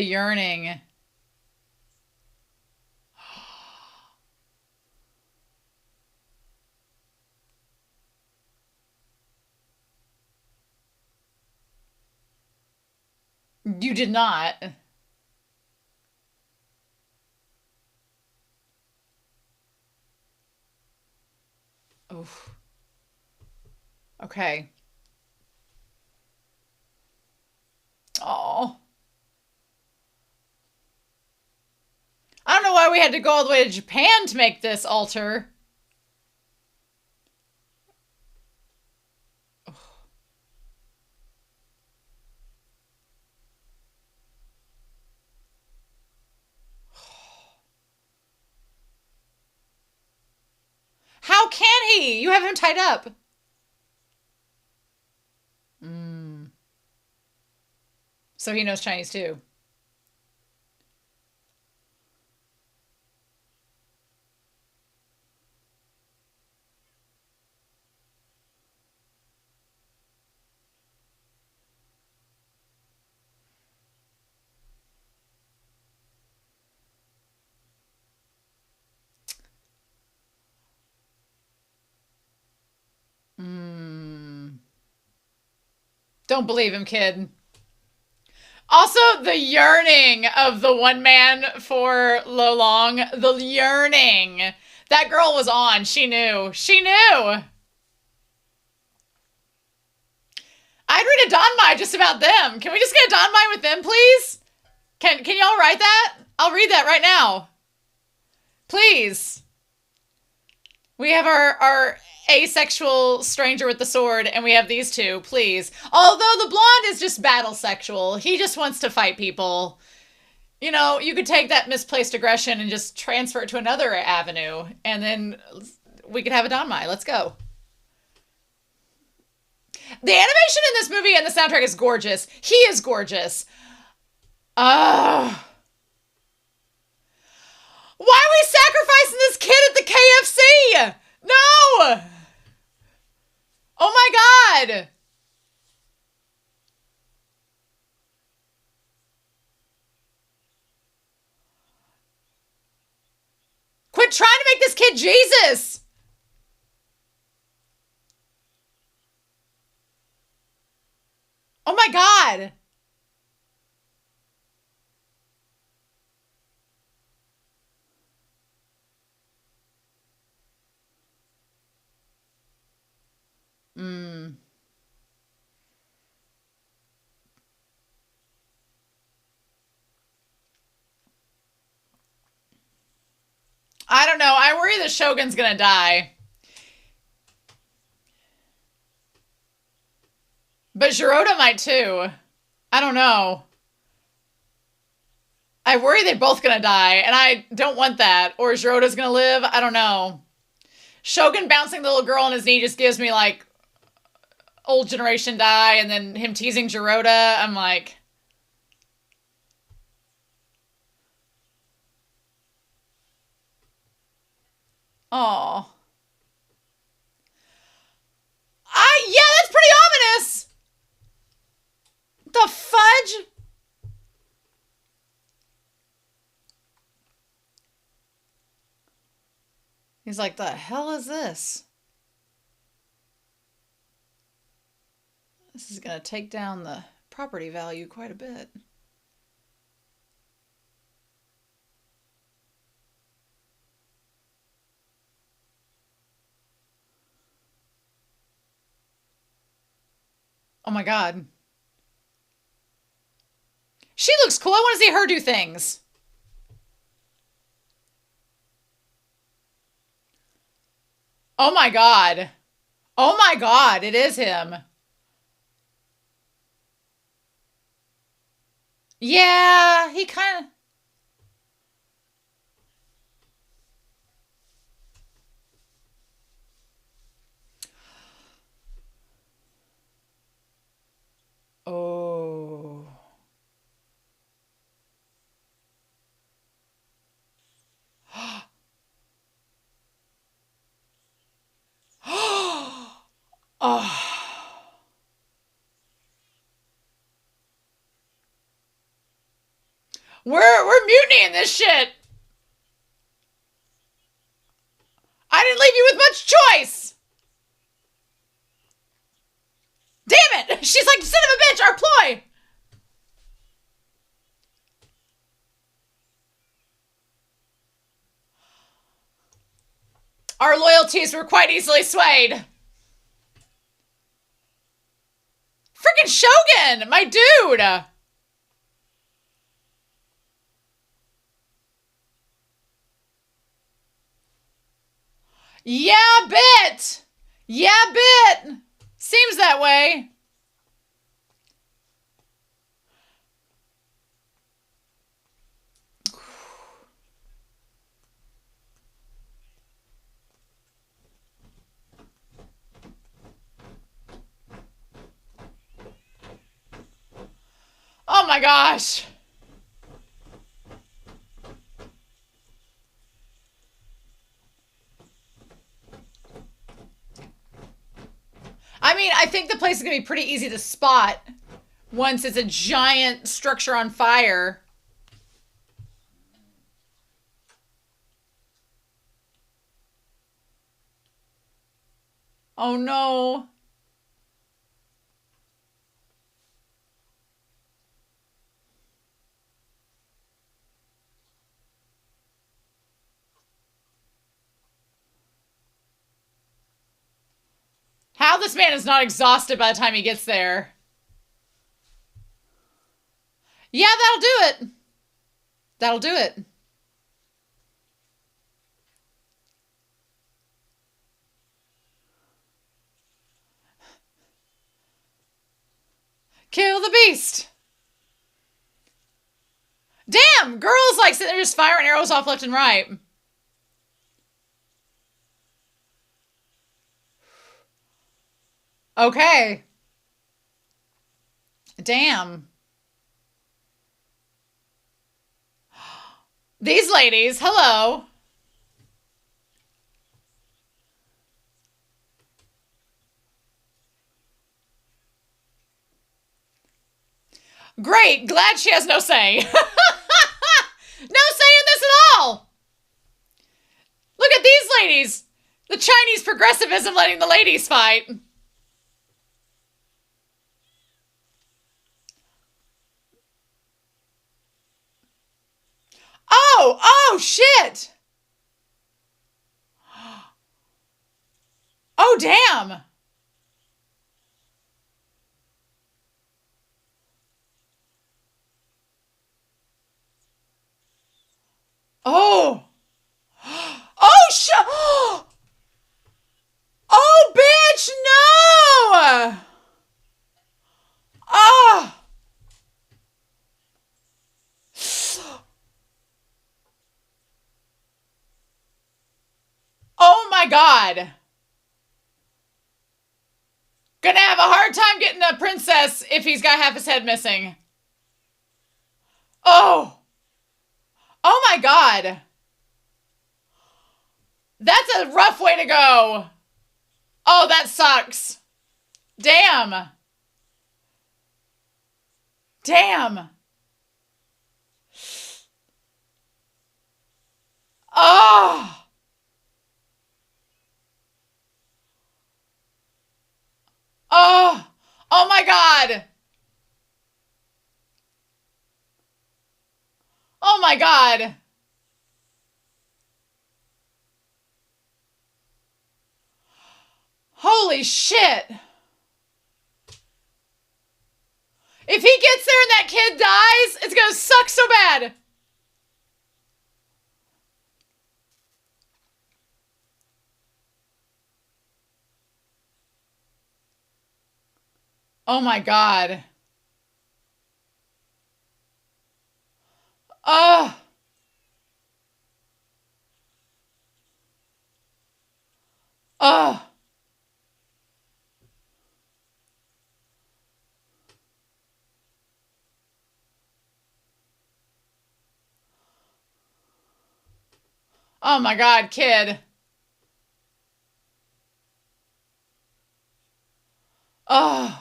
yearning. You did not. Oof. Okay. Oh. I don't know why we had to go all the way to Japan to make this altar. How can he? You have him tied up. Mm. So he knows Chinese too. Mm. Don't believe him, kid. Also, the yearning of the one man for Lo Long. The yearning. That girl was on. She knew. She knew. I'd read a Donmai just about them. Can we just get a Donmai with them, please? Can y'all write that? I'll read that right now. Please. We have our asexual stranger with the sword, and we have these two, please. Although the blonde is just battle sexual. He just wants to fight people. You know, you could take that misplaced aggression and just transfer it to another avenue, and then we could have a Donmai. Let's go. The animation in this movie and the soundtrack is gorgeous. He is gorgeous. Why are we sacrificing this kid at the KFC? No! Oh my god! Quit trying to make this kid Jesus! Oh my god! Mm. I don't know. I worry the Shogun's gonna die. But Giroda might too. I don't know. I worry they're both gonna die, and I don't want that. Or Giroda's gonna live. I don't know. Shogun bouncing the little girl on his knee just gives me like old generation die, and then him teasing Giroda. I'm like, oh. Yeah, that's pretty ominous. The fudge? He's like, the hell is this? This is going to take down the property value quite a bit. Oh my god. She looks cool. I want to see her do things. Oh my God. Oh my God, it is him. Yeah, he kind of. Oh. Oh. We're mutinying this shit. I didn't leave you with much choice. Damn it! She's like, son of a bitch, our ploy. Our loyalties were quite easily swayed. Freaking Shogun, my dude. Yeah, bit. Yeah, bit. Seems that way. Oh my gosh. I mean, I think the place is going to be pretty easy to spot once it's a giant structure on fire. Oh no. How this man is not exhausted by the time he gets there. Yeah, that'll do it. That'll do it. Kill the beast. Damn, girls like sitting there just firing arrows off left and right. Okay. Damn. These ladies, hello. Great, glad she has no say. No say in this at all. Look at these ladies. The Chinese progressivism letting the ladies fight. Oh, shit. Oh, damn. Oh. Oh, oh, bitch, no. Oh. Oh, my God. Gonna have a hard time getting a princess if he's got half his head missing. Oh. Oh, my God. That's a rough way to go. Oh, that sucks. Damn. Damn. Oh. Oh. Oh my God. Oh my God. Holy shit. If he gets there and that kid dies, it's gonna suck so bad. Oh my God. Oh. Oh. Oh my God, kid. Oh.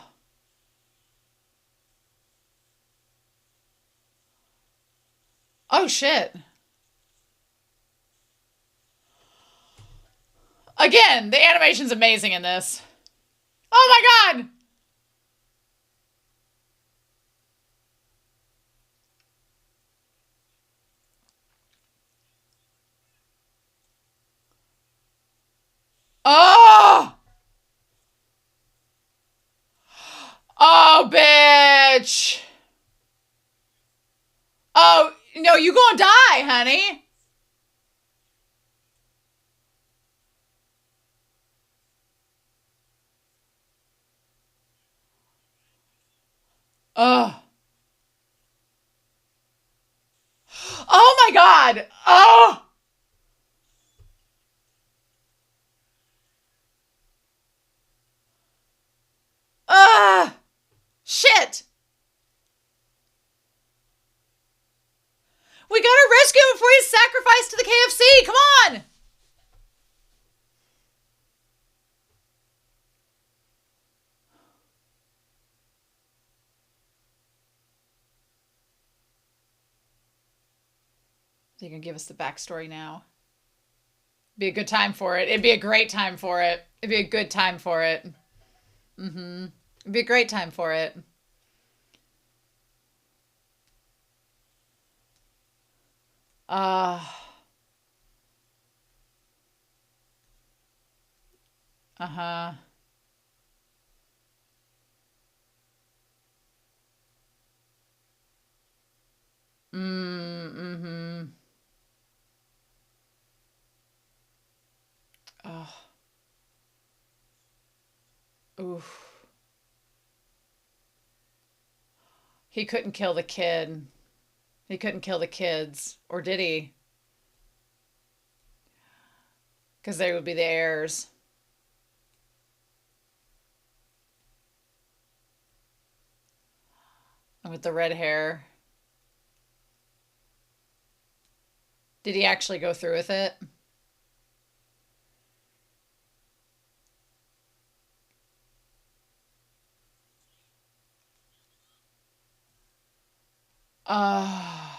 Oh shit. Again, the animation's amazing in this. Oh my God. Oh. Oh, bitch. Oh, no, you gonna die, honey. Oh. Oh my God. Oh. Ah. Shit. We gotta rescue him before he's sacrificed to the KFC. Come on. So you can give us the backstory now. Be a good time for it. It'd be a great time for it. It'd be a good time for it. Mm-hmm. It'd be a great time for it. Uh. Uh-huh. Mm-hmm. Oh. Oof. He couldn't kill the kid. He couldn't kill the kids. Or did he? Because they would be the heirs. And with the red hair. Did he actually go through with it? Oh.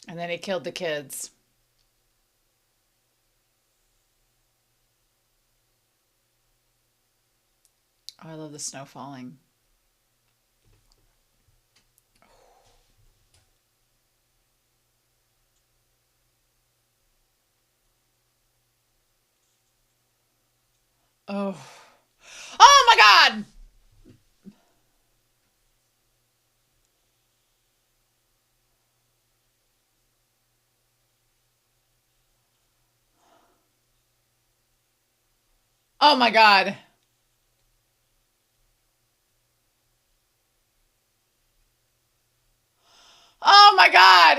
And then he killed the kids. Oh, I love the snow falling. Oh. Oh my God! Oh my God. Oh my God.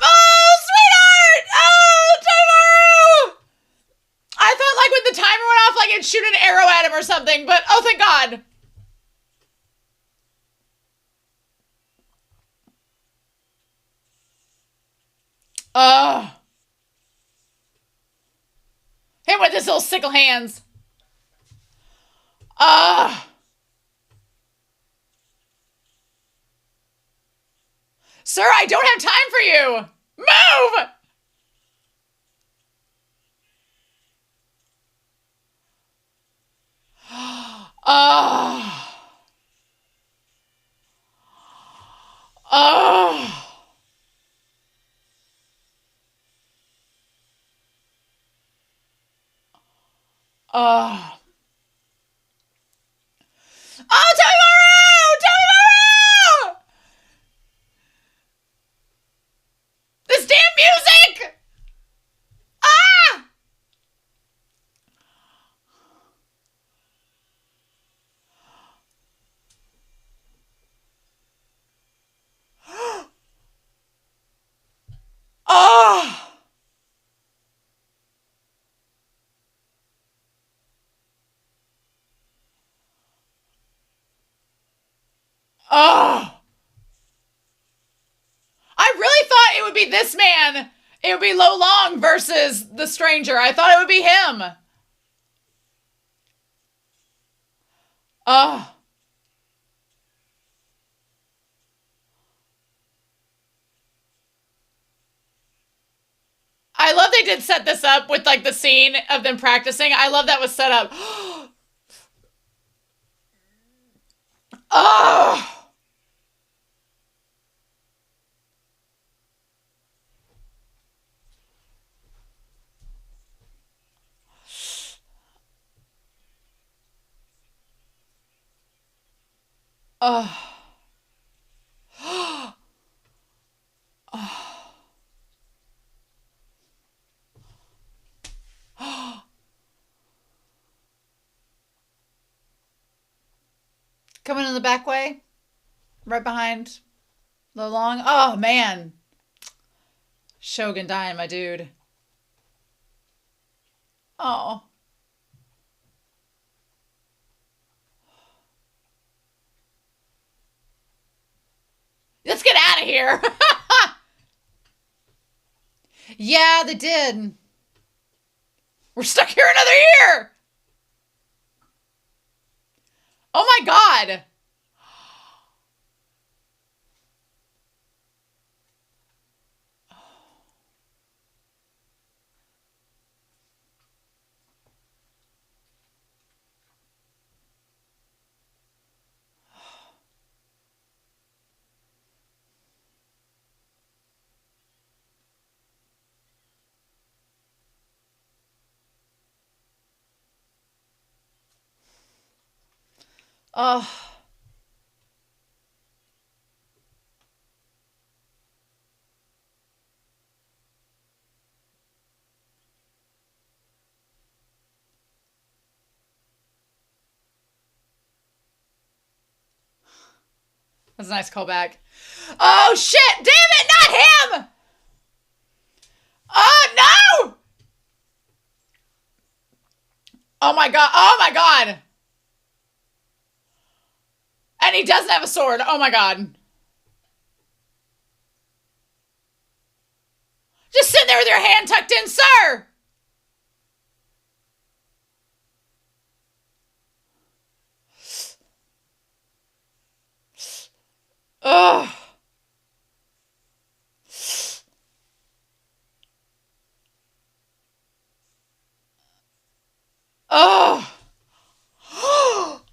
Oh, sweetheart! Oh, Tomaru! I thought like when the timer went off, like it'd shoot an arrow at him or something, but oh, thank God. Oh. Him with his little sickle hands. Ah. Sir, I don't have time for you. Move. Ah. Ah. Ah. Oh, tell me more! Tell me more! This damn music! Ah! Oh! Oh! I really thought it would be this man. It would be Lo Long versus the stranger. I thought it would be him. Oh. I love they did set this up with like the scene of them practicing. I love that was set up. Oh. Oh. Coming in the back way, right behind Lo Long. Oh man, Shogun dying, my dude. Oh, let's get out of here. Yeah, they did. We're stuck here another year. Oh my god. Oh, that's a nice callback. Oh shit! Damn it! Not him! Oh no! Oh my god! Oh my god! And he doesn't have a sword. Oh my god! Just sitting there with your hand tucked in, sir. Ugh. Oh.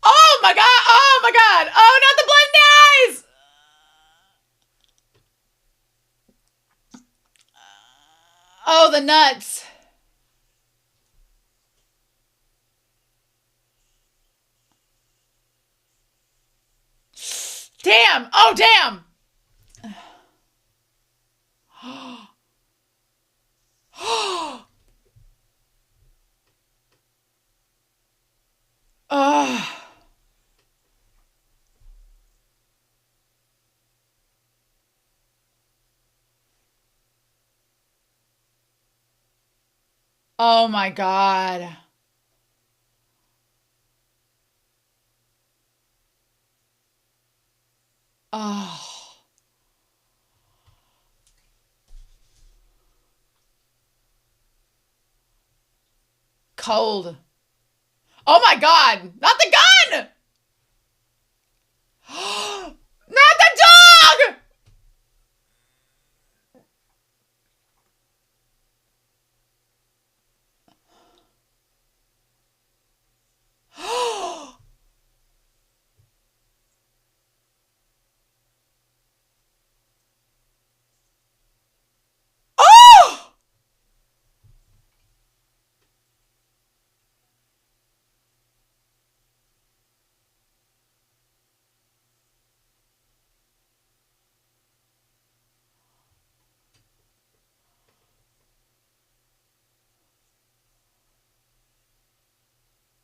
Oh my god! Oh my god! Oh, not the blood eyes! Oh, the nuts. Damn! Oh, damn! Oh. Oh my god. Oh. Cold. Oh my god! Not the gun! Not the dog! Oh!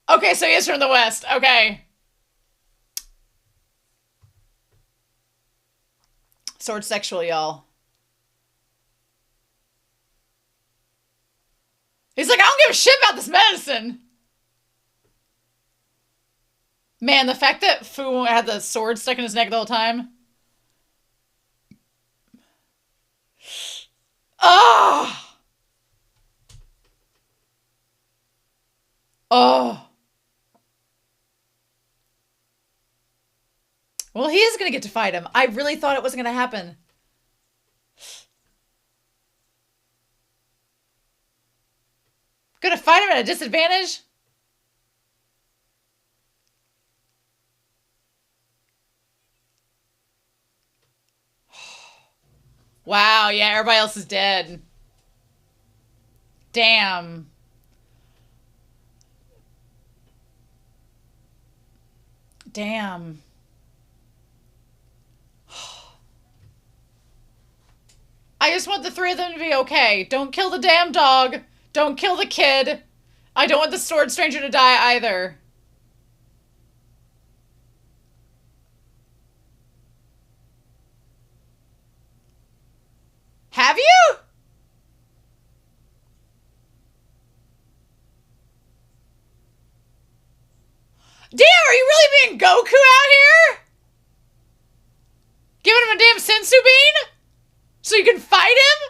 Okay, so he is from the West. Okay. Sword sexual, y'all. He's like, I don't give a shit about this medicine. Man, the fact that Fu had the sword stuck in his neck the whole time. Oh! Oh. Well, he is going to get to fight him. I really thought it wasn't going to happen. Gonna fight him at a disadvantage? Wow, yeah, everybody else is dead. Damn. Damn. I just want the three of them to be okay. Don't kill the damn dog. Don't kill the kid. I don't want the sword stranger to die either. Have you? Damn, are you really being Goku out here? Giving him a damn sensu bean? So you can fight him?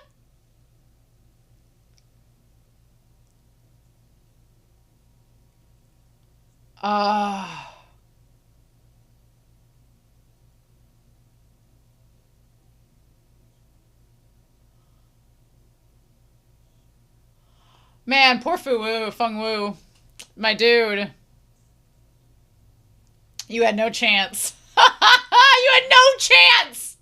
Man, poor Feng Wu. My dude. You had no chance. You had no chance!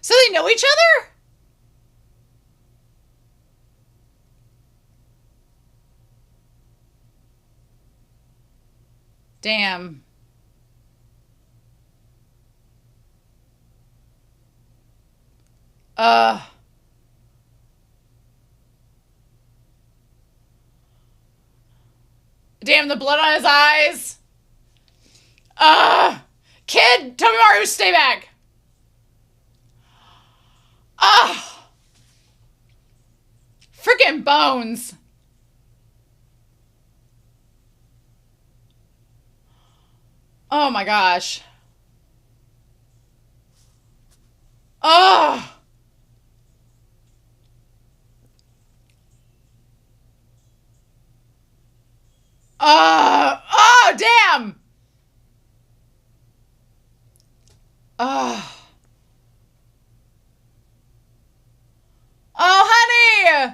So they know each other? Damn. Damn, the blood on his eyes. Kid, Tobimaru, stay back. Freaking bones. Oh my gosh. Oh. Oh, damn. Oh. Oh, honey.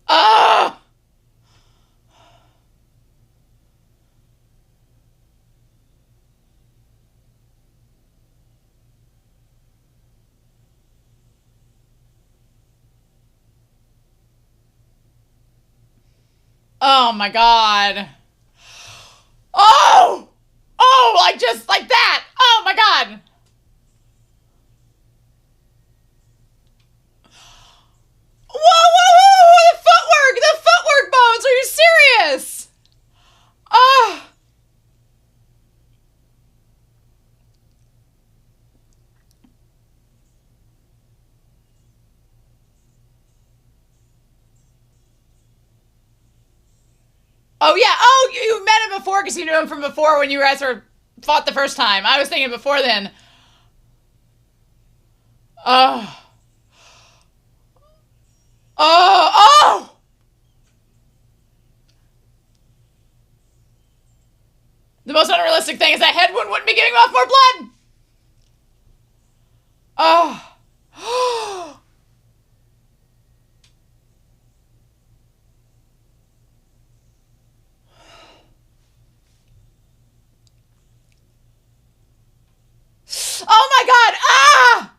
Oh. Oh my god. Oh! Oh, like just like that. Oh my god. Whoa, whoa, whoa, the footwork! The footwork bones! Are you serious? Oh. Oh, yeah. Oh, you met him before because you knew him from before when you guys were fought the first time. I was thinking before then. Oh. Oh. Oh. The most unrealistic thing is that head wound wouldn't be giving off more blood. Oh. Oh my god! Ah!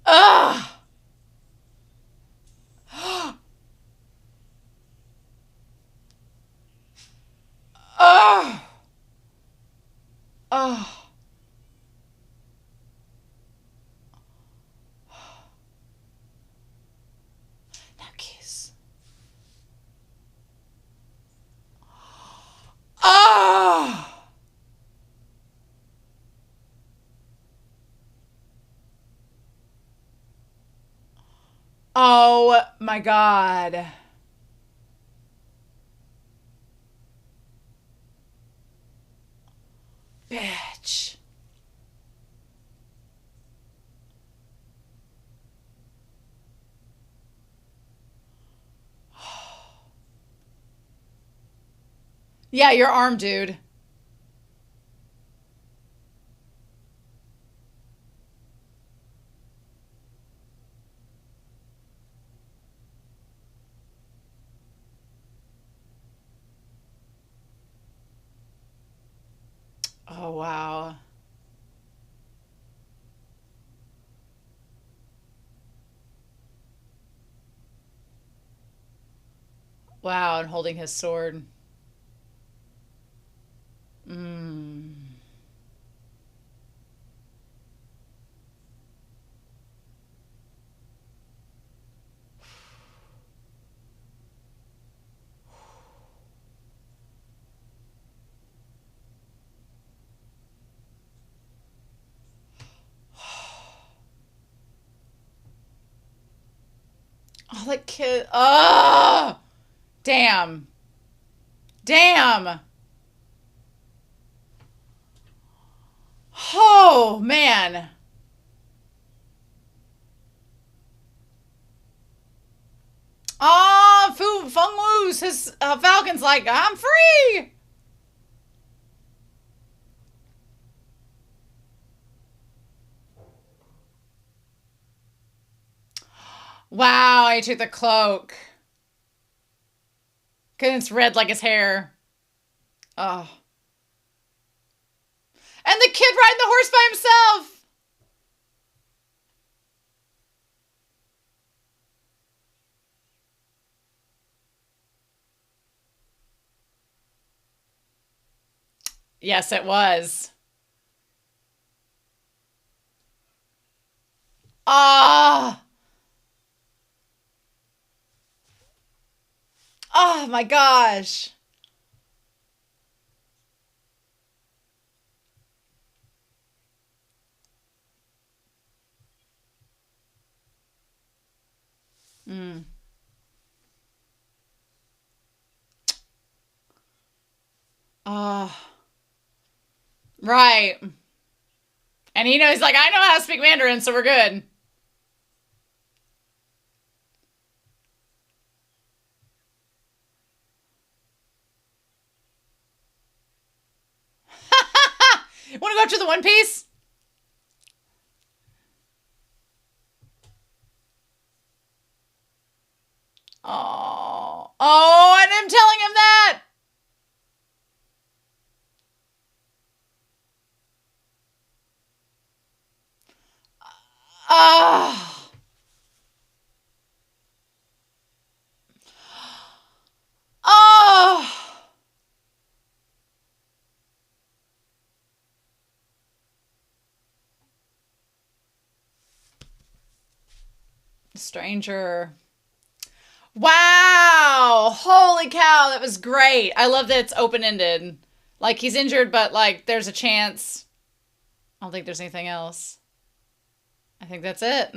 Ah! Ah! Ah! Now kiss. Ah! Oh my god. Bitch. Yeah, your arm, dude. Oh, wow. Wow, and holding his sword. Mm. Oh, that kid. Oh! Damn. Damn. Oh, man. Oh, Feng Wu's, his Falcon's like, I'm free. Wow, I took the cloak. Because it's red like his hair. Oh. And the kid riding the horse by himself. Yes, it was. Ah. Oh my gosh. Mm. Oh. Right. And he knows, like, I know how to speak Mandarin, so we're good. Want to go up to the One Piece? Oh. Oh, and I'm telling him that. Oh. Oh. Stranger. Wow. Holy cow, that was great. I love that it's open-ended. Like, he's injured, but, like, there's a chance. I don't think there's anything else. I think that's it.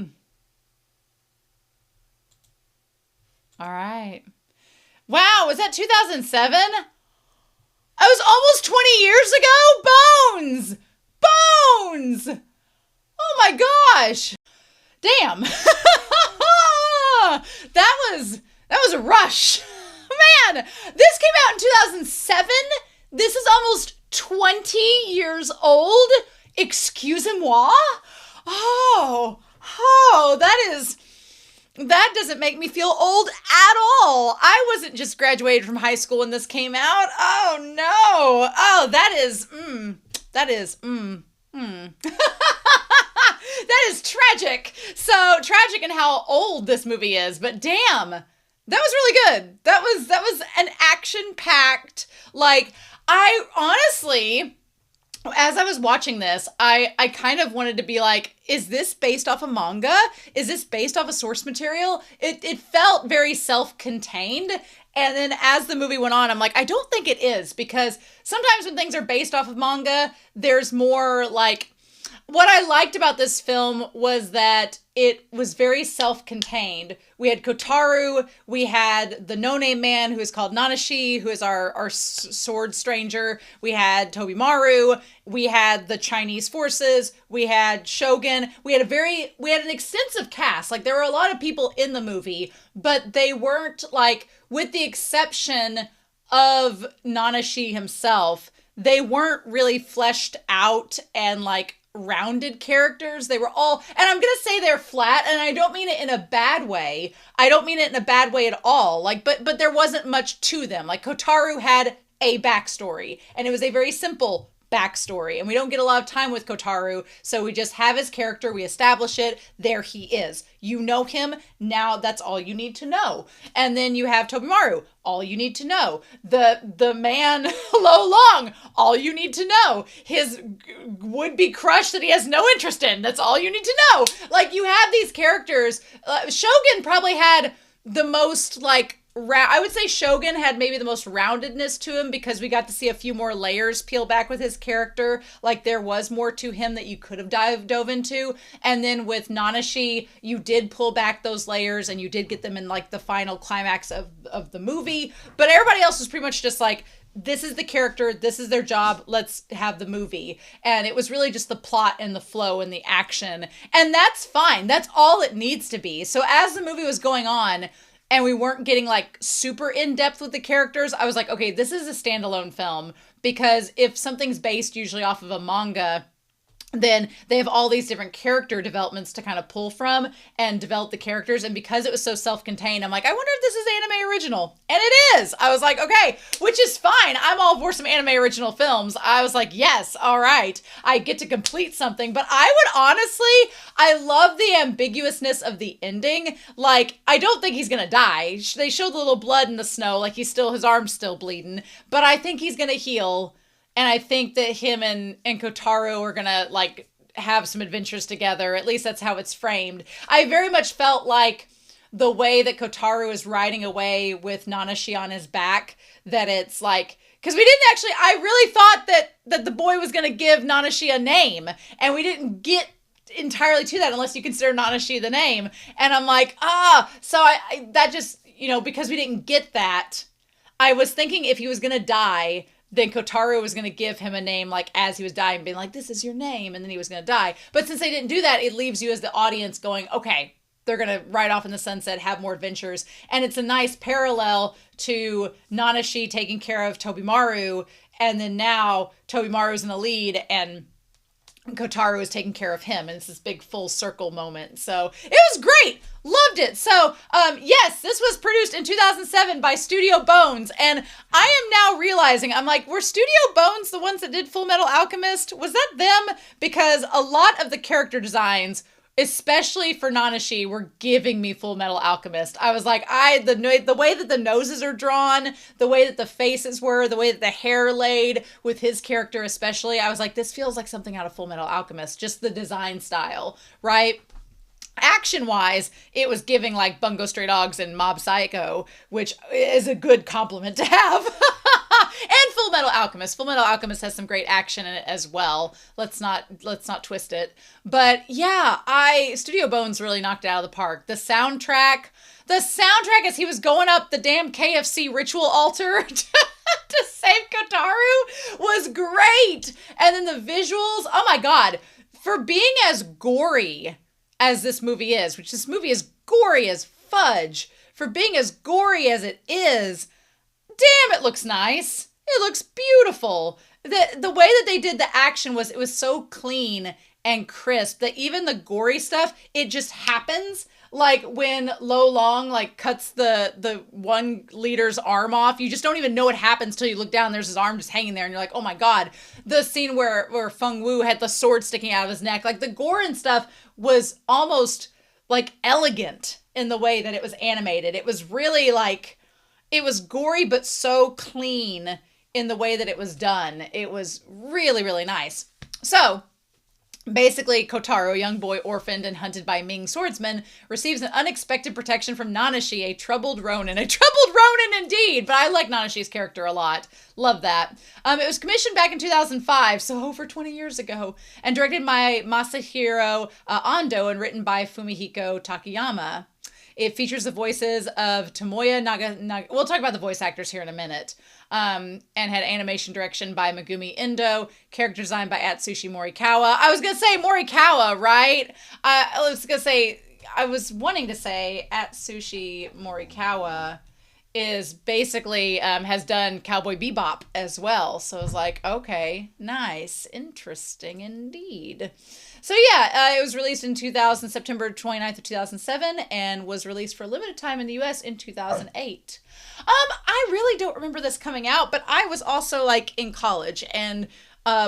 All right. Wow, was that 2007? That was almost 20 years ago? Bones! Bones! Oh my gosh. Damn. that was a rush. Man, this came out in 2007. This is almost 20 years old. Excusez-moi? That doesn't make me feel old at all. I wasn't just graduated from high school when this came out. Oh no. Oh, that is that is tragic. So tragic in how old this movie is, but damn, that was really good. That was an action-packed, like, I honestly, as I was watching this, I kind of wanted to be like, is this based off a manga? Is this based off a source material? It felt very self-contained. And then as the movie went on, I'm like, I don't think it is, because sometimes when things are based off of manga, there's more like, what I liked about this film was that it was very self-contained. We had Kotaru, we had the no-name man who is called Nanashi, who is our sword stranger. We had Tobimaru, we had the Chinese forces, we had Shogun. We had an extensive cast. Like, there were a lot of people in the movie, but they weren't, like, with the exception of Nanashi himself, they weren't really fleshed out and, like, rounded characters. They were all, and I'm gonna say they're flat, and I don't mean it in a bad way. I don't mean it in a bad way at all. Like, but there wasn't much to them. Like, Kotaru had a backstory, and it was a very simple backstory, and we don't get a lot of time with Kotaru, so we just have his character, we establish it, there he is. You know him, now that's all you need to know. And then you have Tobimaru, all you need to know. The man, Lo Long, all you need to know. His would-be crush that he has no interest in, that's all you need to know. Like, you have these characters. Shogun probably had the most, like, I would say Shogun had maybe the most roundedness to him, because we got to see a few more layers peel back with his character. Like, there was more to him that you could have dove into. And then with Nanashi, you did pull back those layers, and you did get them in, like, the final climax of the movie. But everybody else was pretty much just like, this is the character, this is their job, let's have the movie. And it was really just the plot and the flow and the action. And that's fine. That's all it needs to be. So as the movie was going on, and we weren't getting, like, super in-depth with the characters, I was like, okay, this is a standalone film, because if something's based usually off of a manga, then they have all these different character developments to kind of pull from and develop the characters. And because it was so self-contained, I'm like, I wonder if this is anime original. And it is. I was like, okay, which is fine. I'm all for some anime original films. I was like, yes, all right. I get to complete something. But I would honestly, I love the ambiguousness of the ending. Like, I don't think he's going to die. They showed the little blood in the snow, like his arm's still bleeding. But I think he's going to heal. And I think that him and Kotaru are gonna, like, have some adventures together. At least that's how it's framed. I very much felt like the way that Kotaru is riding away with Nanashi on his back, that it's like, because we didn't actually, I really thought that the boy was gonna give Nanashi a name, and we didn't get entirely to that unless you consider Nanashi the name. And I'm like, so I that just, because we didn't get that, I was thinking if he was gonna die, then Kotaru was going to give him a name, like, as he was dying, being like, this is your name, and then he was going to die. But since they didn't do that, it leaves you as the audience going, okay, they're going to ride off in the sunset, have more adventures. And it's a nice parallel to Nanashi taking care of Tobimaru, and then now Tobimaru's in the lead, and Kotaru is taking care of him, and it's this big full circle moment. So it was great. Loved it. So, yes, this was produced in 2007 by Studio Bones, and I am now realizing, I'm like, were Studio Bones the ones that did Full Metal Alchemist? Was that them? Because a lot of the character designs, especially for Nanashi, were giving me Full Metal Alchemist. I was like, the way that the noses are drawn, the way that the faces were, the way that the hair laid with his character especially, I was like, this feels like something out of Full Metal Alchemist, just the design style, right? Action-wise, it was giving, like, Bungo Stray Dogs and Mob Psycho, which is a good compliment to have. And Full Metal Alchemist. Full Metal Alchemist has some great action in it as well. Let's not twist it. But yeah, Studio Bones really knocked it out of the park. The soundtrack as he was going up the damn KFC ritual altar to save Kotaru was great. And then the visuals, oh my God, for being as gory as this movie is, which this movie is gory as fudge, for being as gory as it is, damn, it looks nice. It looks beautiful. The way that they did the action it was so clean and crisp that even the gory stuff, it just happens. Like when Lo Long like cuts the one leader's arm off, you just don't even know what happens till you look down. There's his arm just hanging there, and you're like, oh my God. The scene where Feng Wu had the sword sticking out of his neck, like the gore and stuff was almost like elegant in the way that it was animated. It was really like, it was gory but so clean in the way that it was done. It was really, really nice. So basically, Kotaro, a young boy orphaned and hunted by Ming swordsmen, receives an unexpected protection from Nanashi, a troubled Ronin. A troubled Ronin indeed, but I like Nanashi's character a lot. Love that. It was commissioned back in 2005, so over 20 years ago, and directed by Masahiro Ando and written by Fumihiko Takayama. It features the voices of Tomoya Naga. We'll talk about the voice actors here in a minute. And had animation direction by Megumi Endo, character design by Atsushi Morikawa. I was going to say Morikawa, right? I was wanting to say Atsushi Morikawa is basically, has done Cowboy Bebop as well. So I was like, okay, nice, interesting indeed. So yeah, it was released in September 29th of 2007, and was released for a limited time in the US in 2008. I really don't remember this coming out, but I was also like in college and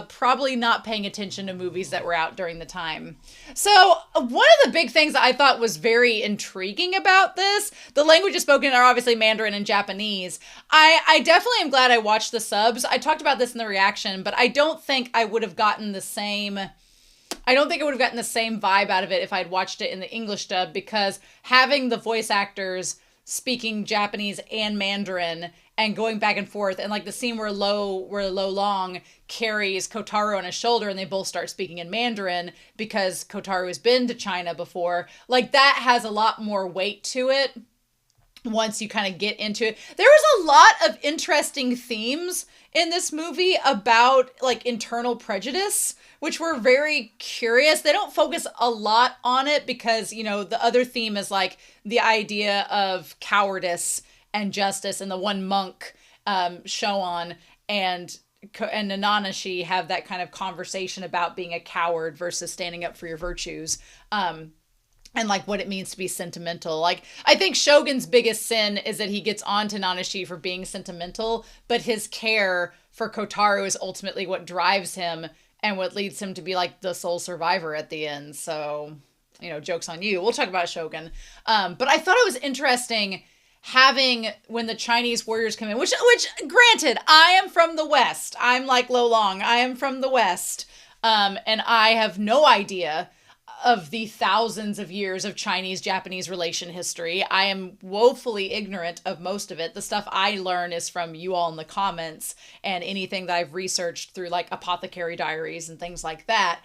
probably not paying attention to movies that were out during the time. So one of the big things that I thought was very intriguing about this, the languages spoken are obviously Mandarin and Japanese. I definitely am glad I watched the subs. I talked about this in the reaction, but I don't think I would have gotten the same vibe out of it if I'd watched it in the English dub, because having the voice actors speaking Japanese and Mandarin and going back and forth, and like the scene where Lo Long carries Kotaro on his shoulder and they both start speaking in Mandarin because Kotaro has been to China before, like that has a lot more weight to it once you kind of get into it. There was a lot of interesting themes in this movie about like internal prejudice, which were very curious. They don't focus a lot on it because, you know, the other theme is like the idea of cowardice and justice, and the one monk, Shoan and Nanashi have that kind of conversation about being a coward versus standing up for your virtues. And like what it means to be sentimental. Like, I think Shogun's biggest sin is that he gets on to Nanashi for being sentimental, but his care for Kotaro is ultimately what drives him and what leads him to be like the sole survivor at the end. So, you know, joke's on you. We'll talk about Shogun. But I thought it was interesting having when the Chinese warriors come in, which granted, I am from the West. I'm like Lo Long. I am from the West. And I have no idea of the thousands of years of Chinese-Japanese relation history. I am woefully ignorant of most of it. The stuff I learn is from you all in the comments and anything that I've researched through like apothecary diaries and things like that,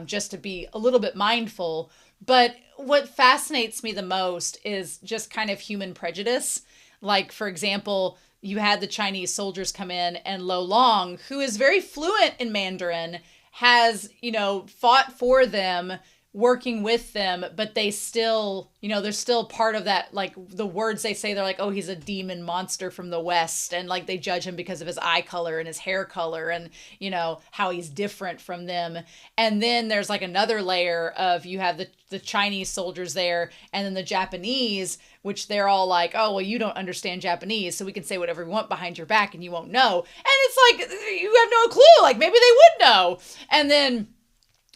just to be a little bit mindful. But what fascinates me the most is just kind of human prejudice. Like, for example, you had the Chinese soldiers come in, and Lo Long, who is very fluent in Mandarin, has, you know, fought for them, working with them, but they still, you know, they're still part of that, like the words they say, they're like, oh, he's a demon monster from the West. And like they judge him because of his eye color and his hair color and, you know, how he's different from them. And then there's like another layer of, you have the Chinese soldiers there, and then the Japanese, which they're all like, oh, well, you don't understand Japanese, so we can say whatever we want behind your back and you won't know. And it's like, you have no clue. Like maybe they would know. And then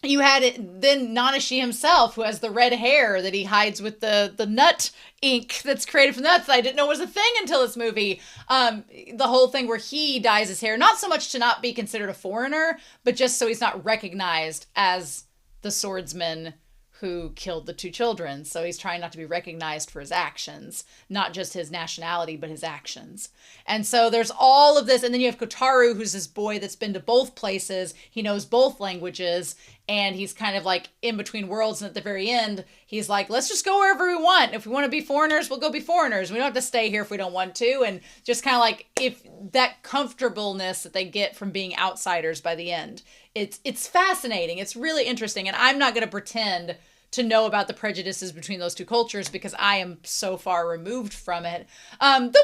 you had it, then Nanashi himself, who has the red hair that he hides with the nut ink that's created from nuts that I didn't know was a thing until this movie. The whole thing where he dyes his hair, not so much to not be considered a foreigner, but just so he's not recognized as the swordsman who killed the two children. So he's trying not to be recognized for his actions, not just his nationality, but his actions. And so there's all of this. And then you have Kotaru, who's this boy that's been to both places. He knows both languages, and he's kind of like in between worlds. And at the very end, he's like, let's just go wherever we want. If we want to be foreigners, we'll go be foreigners. We don't have to stay here if we don't want to. And just kind of like, if that comfortableness that they get from being outsiders by the end, it's fascinating. It's really interesting. And I'm not going to pretend to know about the prejudices between those two cultures because I am so far removed from it. The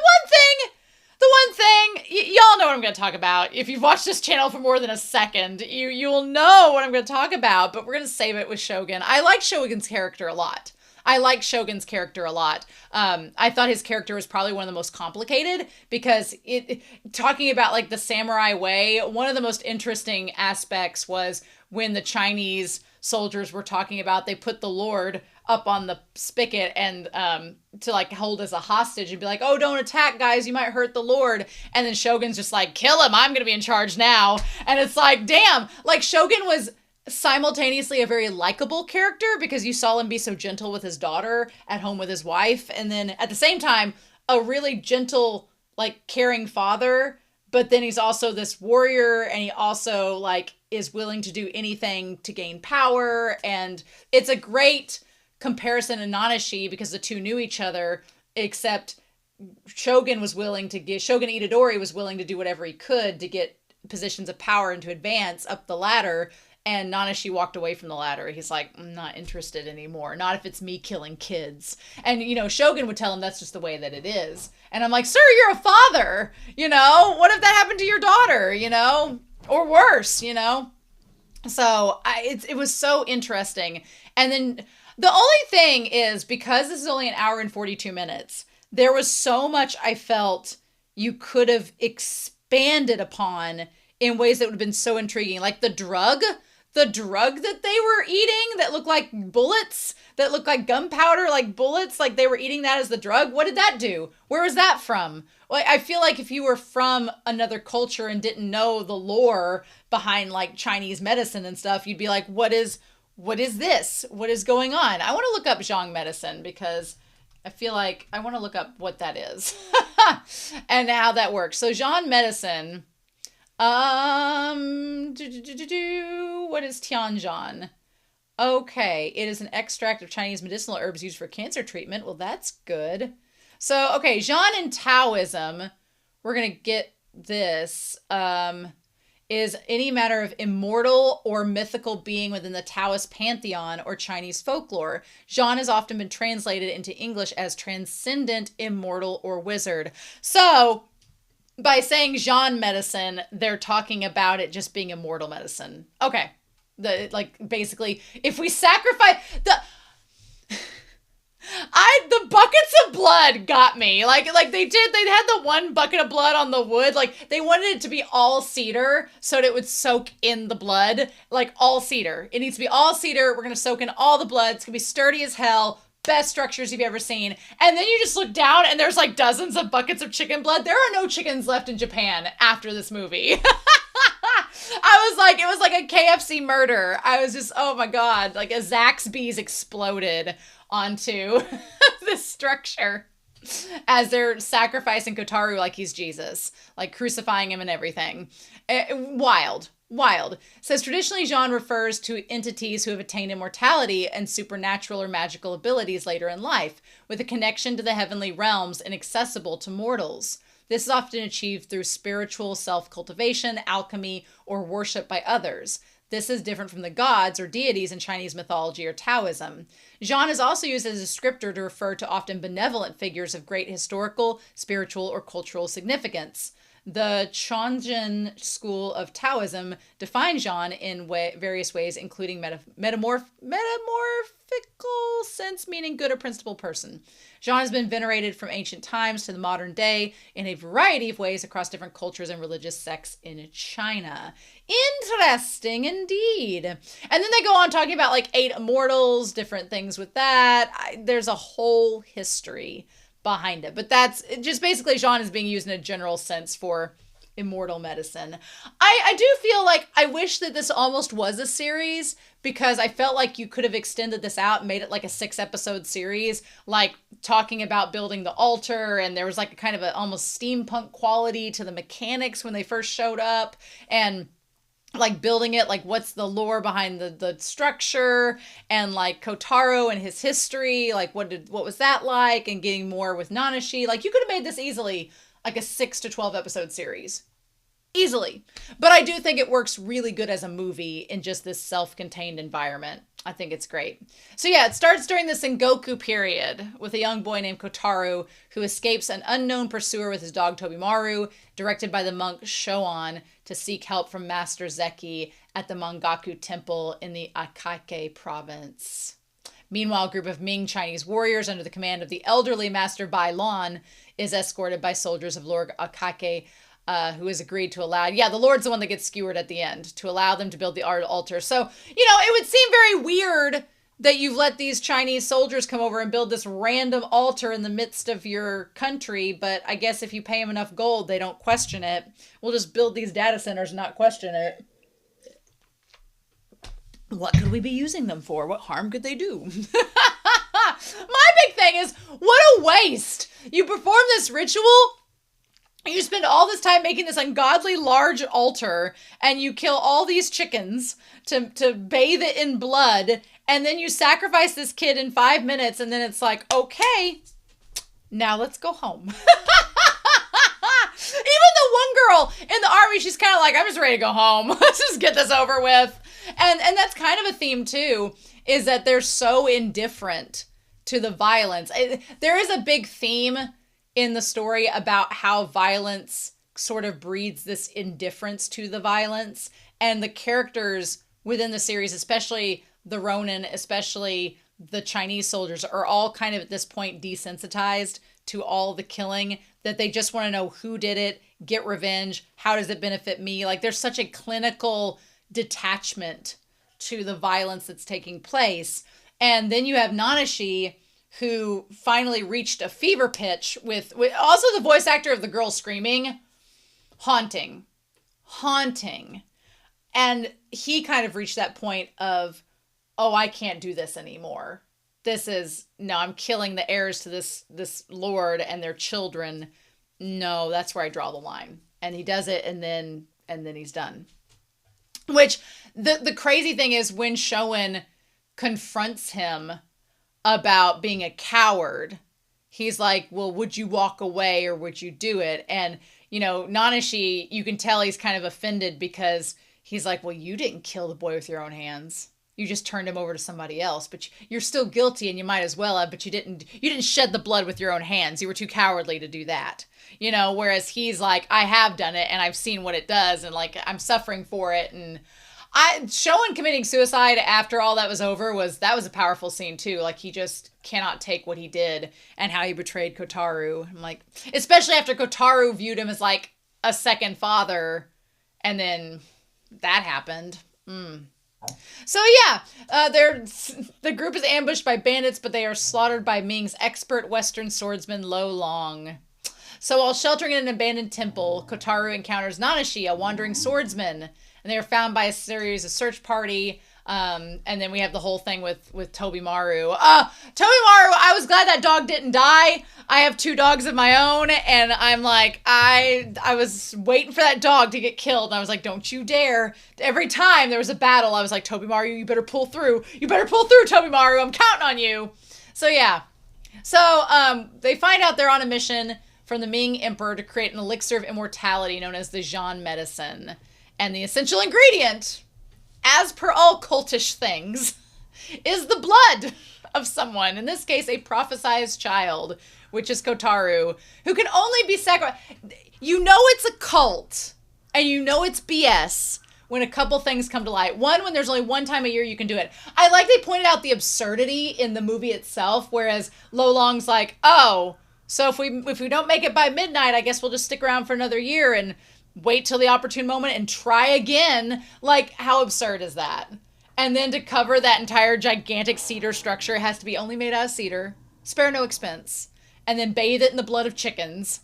one thing, y'all know what I'm going to talk about. If you've watched this channel for more than a second, you'll know what I'm going to talk about, but we're going to save it with Shogun. I like Shogun's character a lot. I thought his character was probably one of the most complicated because talking about like the samurai way, one of the most interesting aspects was when the Chinese soldiers were talking about, they put the Lord up on the spigot and to like hold as a hostage and be like, oh, don't attack, guys, you might hurt the Lord. And then Shogun's just like, kill him, I'm gonna be in charge now. And it's like, damn, like Shogun was simultaneously a very likable character because you saw him be so gentle with his daughter at home with his wife, and then at the same time a really gentle, like, caring father, but then he's also this warrior, and he also like is willing to do anything to gain power. And it's a great comparison in Nanashi because the two knew each other, except Shogun Itadori was willing to do whatever he could to get positions of power and to advance up the ladder. And Nanashi walked away from the ladder. He's like, I'm not interested anymore. Not if it's me killing kids. And, Shogun would tell him that's just the way that it is. And I'm like, sir, you're a father. What if that happened to your daughter, or worse, So it was so interesting. And then the only thing is, because this is only an hour and 42 minutes, there was so much I felt you could have expanded upon in ways that would have been so intriguing. Like the drug that they were eating that looked like bullets, that looked like gunpowder, like bullets, like they were eating that as the drug. What did that do? Where was that from? Well, I feel like if you were from another culture and didn't know the lore behind like Chinese medicine and stuff, you'd be like, what is this? What is going on? I want to look up Zhang medicine because I feel like I want to look up what that is and how that works. So Zhang medicine, what is Tianzhan? Okay, it is an extract of Chinese medicinal herbs used for cancer treatment. Well, that's good. So, okay, Zhan in Taoism, we're going to get this, is any matter of immortal or mythical being within the Taoist pantheon or Chinese folklore. Zhan has often been translated into English as transcendent, immortal, or wizard. So by saying Zhan medicine, they're talking about it just being immortal medicine. Okay. Basically, if we sacrifice the buckets of blood got me. Like they had the one bucket of blood on the wood. Like they wanted it to be all cedar so that it would soak in the blood. Like all cedar. It needs to be all cedar. We're going to soak in all the blood. It's going to be sturdy as hell. Best structures you've ever seen. And then you just look down and there's like dozens of buckets of chicken blood. There are no chickens left in Japan after this movie. It was like a KFC murder. I was just, oh my God, like a Zaxby's exploded onto this structure as they're sacrificing Kotaru like he's Jesus, like crucifying him and everything. Wild. It says traditionally Zhan refers to entities who have attained immortality and supernatural or magical abilities later in life, with a connection to the heavenly realms inaccessible to mortals. This is often achieved through spiritual self-cultivation, alchemy, or worship by others. This is different from the gods or deities in Chinese mythology or Taoism. Zhan is also used as a descriptor to refer to often benevolent figures of great historical, spiritual, or cultural significance. The Chongjin school of Taoism defines Zhan in various ways, including metamorphical sense, meaning good or principled person. Zhan has been venerated from ancient times to the modern day in a variety of ways across different cultures and religious sects in China. Interesting indeed. And then they go on talking about like 8 immortals, different things with that. There's a whole history behind it, but that's just basically Zhan is being used in a general sense for immortal medicine. I do feel like I wish that this almost was a series, because I felt like you could have extended this out and made it like a 6-episode series, like talking about building the altar, and there was like a kind of a almost steampunk quality to the mechanics when they first showed up, and like building it, like what's the lore behind the structure, and like Kotaro and his history, like what was that like, and getting more with Nanashi. Like you could have made this easily like a 6 to 12 episode series. Easily. But I do think it works really good as a movie in just this self-contained environment. I think it's great. So yeah, it starts during the Sengoku period with a young boy named Kotaro who escapes an unknown pursuer with his dog Tobimaru, directed by the monk Shoan to seek help from Master Zeki at the Mangaku Temple in the Akake province. Meanwhile, a group of Ming Chinese warriors under the command of the elderly Master Bai Lon is escorted by soldiers of Lord Akake, who has agreed to allow, the Lord's the one that gets skewered at the end, to allow them to build the art altar. So, it would seem very weird that you've let these Chinese soldiers come over and build this random altar in the midst of your country, but I guess if you pay them enough gold, they don't question it. We'll just build these data centers and not question it. What could we be using them for? What harm could they do? My big thing is, what a waste. You perform this ritual, you spend all this time making this ungodly large altar, and you kill all these chickens to bathe it in blood, and then you sacrifice this kid in 5 minutes, and then it's like, okay, now let's go home. Even the one girl in the army, she's kind of like, I'm just ready to go home. Let's just get this over with. And that's kind of a theme too, is that they're so indifferent to the violence. There is a big theme in the story about how violence sort of breeds this indifference to the violence. And the characters within the series, especially the Ronin, especially the Chinese soldiers, are all kind of at this point desensitized to all the killing, that they just want to know who did it, get revenge, how does it benefit me? Like there's such a clinical detachment to the violence that's taking place. And then you have Nanashi, who finally reached a fever pitch with also the voice actor of the girl screaming. Haunting. And he kind of reached that point of, oh, I can't do this anymore. I'm killing the heirs to this lord and their children. No, that's where I draw the line. And he does it, and then he's done. Which the crazy thing is, when Shoen confronts him about being a coward, he's like, well, would you walk away or would you do it? And, Nanashi, you can tell he's kind of offended, because he's like, well, you didn't kill the boy with your own hands. You just turned him over to somebody else, but you're still guilty, and you might as well have, but you didn't shed the blood with your own hands. You were too cowardly to do that. Whereas he's like, I have done it, and I've seen what it does, and like, I'm suffering for it. And Shoen committing suicide after all that was over was a powerful scene too. Like, he just cannot take what he did and how he betrayed Kotaro. I'm like, especially after Kotaro viewed him as like a second father, and then that happened. So yeah, the group is ambushed by bandits, but they are slaughtered by Ming's expert Western swordsman Lo Long. So while sheltering in an abandoned temple, Kotaro encounters Nanashi, a wandering swordsman, and they are found by a series of search party. And then we have the whole thing with Tobimaru. Tobimaru, I was glad that dog didn't die. I have 2 dogs of my own, and I'm like, I was waiting for that dog to get killed, and I was like, don't you dare. Every time there was a battle, I was like, Tobimaru, you better pull through. You better pull through, Tobimaru. I'm counting on you. So yeah. So they find out they're on a mission from the Ming Emperor to create an elixir of immortality known as the Zhan medicine. And the essential ingredient, as per all cultish things, is the blood of someone. In this case, a prophesized child, which is Kotaro, who can only be sacrificed. It's a cult, and it's BS when a couple things come to light. One, when there's only one time a year you can do it. I like they pointed out the absurdity in the movie itself, whereas Lo Long's like, oh, so if we don't make it by midnight, I guess we'll just stick around for another year and wait till the opportune moment and try again. Like, how absurd is that? And then to cover that entire gigantic cedar structure, it has to be only made out of cedar, spare no expense, and then bathe it in the blood of chickens.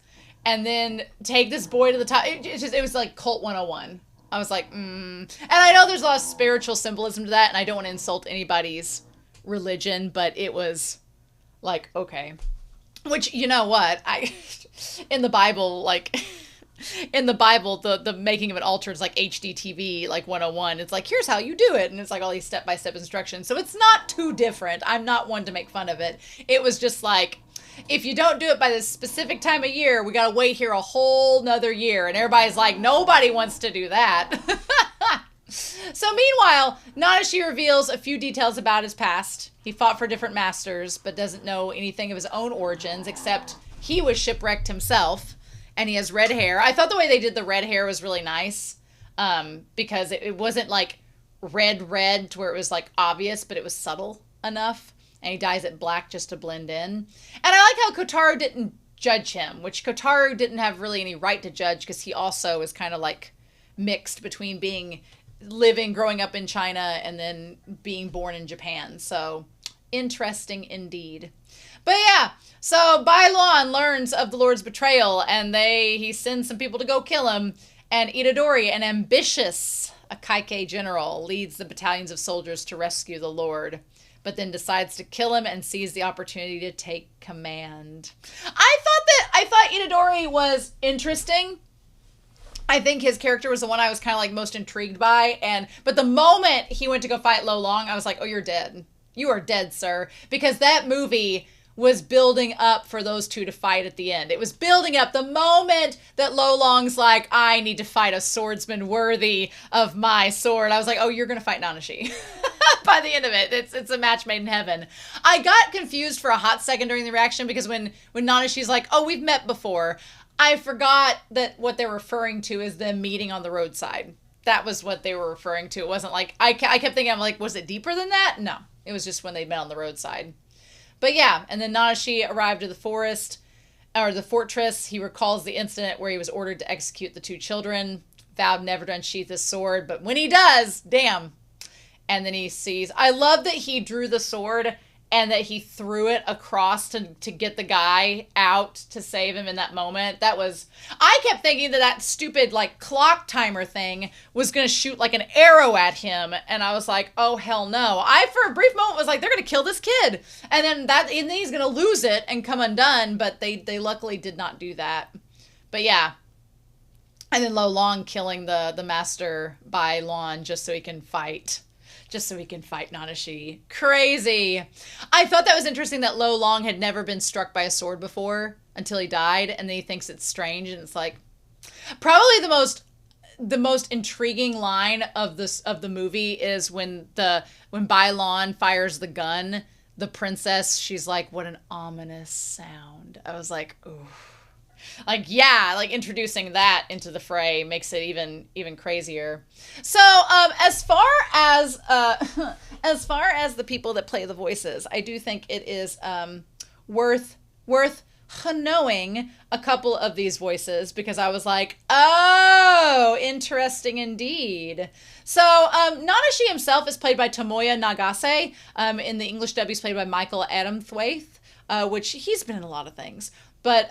and then take this boy to the top. It was like Cult 101. I was like, And I know there's a lot of spiritual symbolism to that, and I don't want to insult anybody's religion, but it was like, okay. Which, you know what? In the Bible, the making of an altar is like HDTV, like 101. It's like, here's how you do it. And it's like all these step-by-step instructions. So it's not too different. I'm not one to make fun of it. It was just like, if you don't do it by this specific time of year, we got to wait here a whole nother year. And everybody's like, nobody wants to do that. So meanwhile, Nanashi reveals a few details about his past. He fought for different masters, but doesn't know anything of his own origins, except he was shipwrecked himself. And he has red hair. I thought the way they did the red hair was really nice, because it wasn't like red to where it was like obvious, but it was subtle enough. And he dyes it black just to blend in. And I like how Kotaro didn't judge him, which Kotaro didn't have really any right to judge, because he also is kind of like mixed between growing up in China and then being born in Japan. So interesting indeed. But yeah, so Bailon learns of the Lord's betrayal, and he sends some people to go kill him. And Itadori, an ambitious Akaike general, leads the battalions of soldiers to rescue the Lord, but then decides to kill him and sees the opportunity to take command. I thought Itadori was interesting. I think his character was the one I was kind of like most intrigued by. But the moment he went to go fight Lo Long, I was like, oh, you're dead. You are dead, sir. Because that movie was building up for those two to fight at the end. It was building up. The moment that Lo Long's like, I need to fight a swordsman worthy of my sword, I was like, oh, you're going to fight Nanashi. By the end of it, it's a match made in heaven. I got confused for a hot second during the reaction, because when Nanashi's like, oh, we've met before, I forgot that what they're referring to is them meeting on the roadside. That was what they were referring to. It wasn't like, I kept thinking, I'm like, was it deeper than that? No, it was just when they met on the roadside. But yeah, and then Nanashi arrived at the fortress. He recalls the incident where he was ordered to execute the two children, vowed never to unsheath his sword, but when he does, damn. And then he sees, I love that he drew the sword and that he threw it across to get the guy out to save him in that moment. I kept thinking that stupid like clock timer thing was going to shoot like an arrow at him. And I was like, oh, hell no. I, for a brief moment, was like, they're going to kill this kid. And then he's going to lose it and come undone. But they luckily did not do that. But yeah. And then Lo Long killing the master by Lon just so he can fight Nanashi. Crazy. I thought that was interesting that Lo Long had never been struck by a sword before until he died, and then he thinks it's strange, and it's like probably the most intriguing line of the movie is when Bailon fires the gun, the princess, she's like, what an ominous sound. I was like, ooh. Like, yeah, like introducing that into the fray makes it even crazier. So, as far as the people that play the voices, I do think it is worth knowing a couple of these voices, because I was like, oh, interesting indeed. So, Nanashi himself is played by Tomoya Nagase. In the English dub, he's played by Michael Adamthwaite, which he's been in a lot of things. But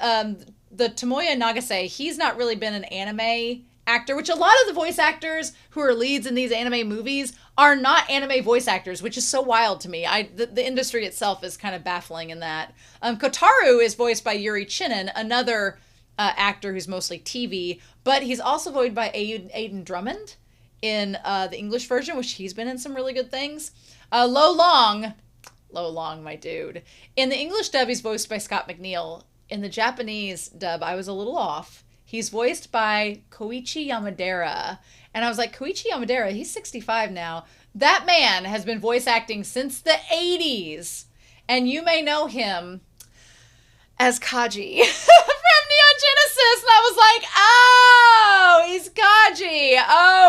the Tomoya Nagase, he's not really been an anime actor, which a lot of the voice actors who are leads in these anime movies are not anime voice actors, which is so wild to me. The industry itself is kind of baffling in that. Kotaro is voiced by Yuri Chinen, another actor who's mostly TV, but he's also voiced by Aiden Drummond in the English version, which he's been in some really good things. Lo Long, my dude. In the English dub, he's voiced by Scott McNeil. In the Japanese dub, I was a little off. He's voiced by Koichi Yamadera. And I was like, Koichi Yamadera, he's 65 now. That man has been voice acting since the 80s. And you may know him as Kaji from Neon Genesis. And I was like, oh, he's Kaji.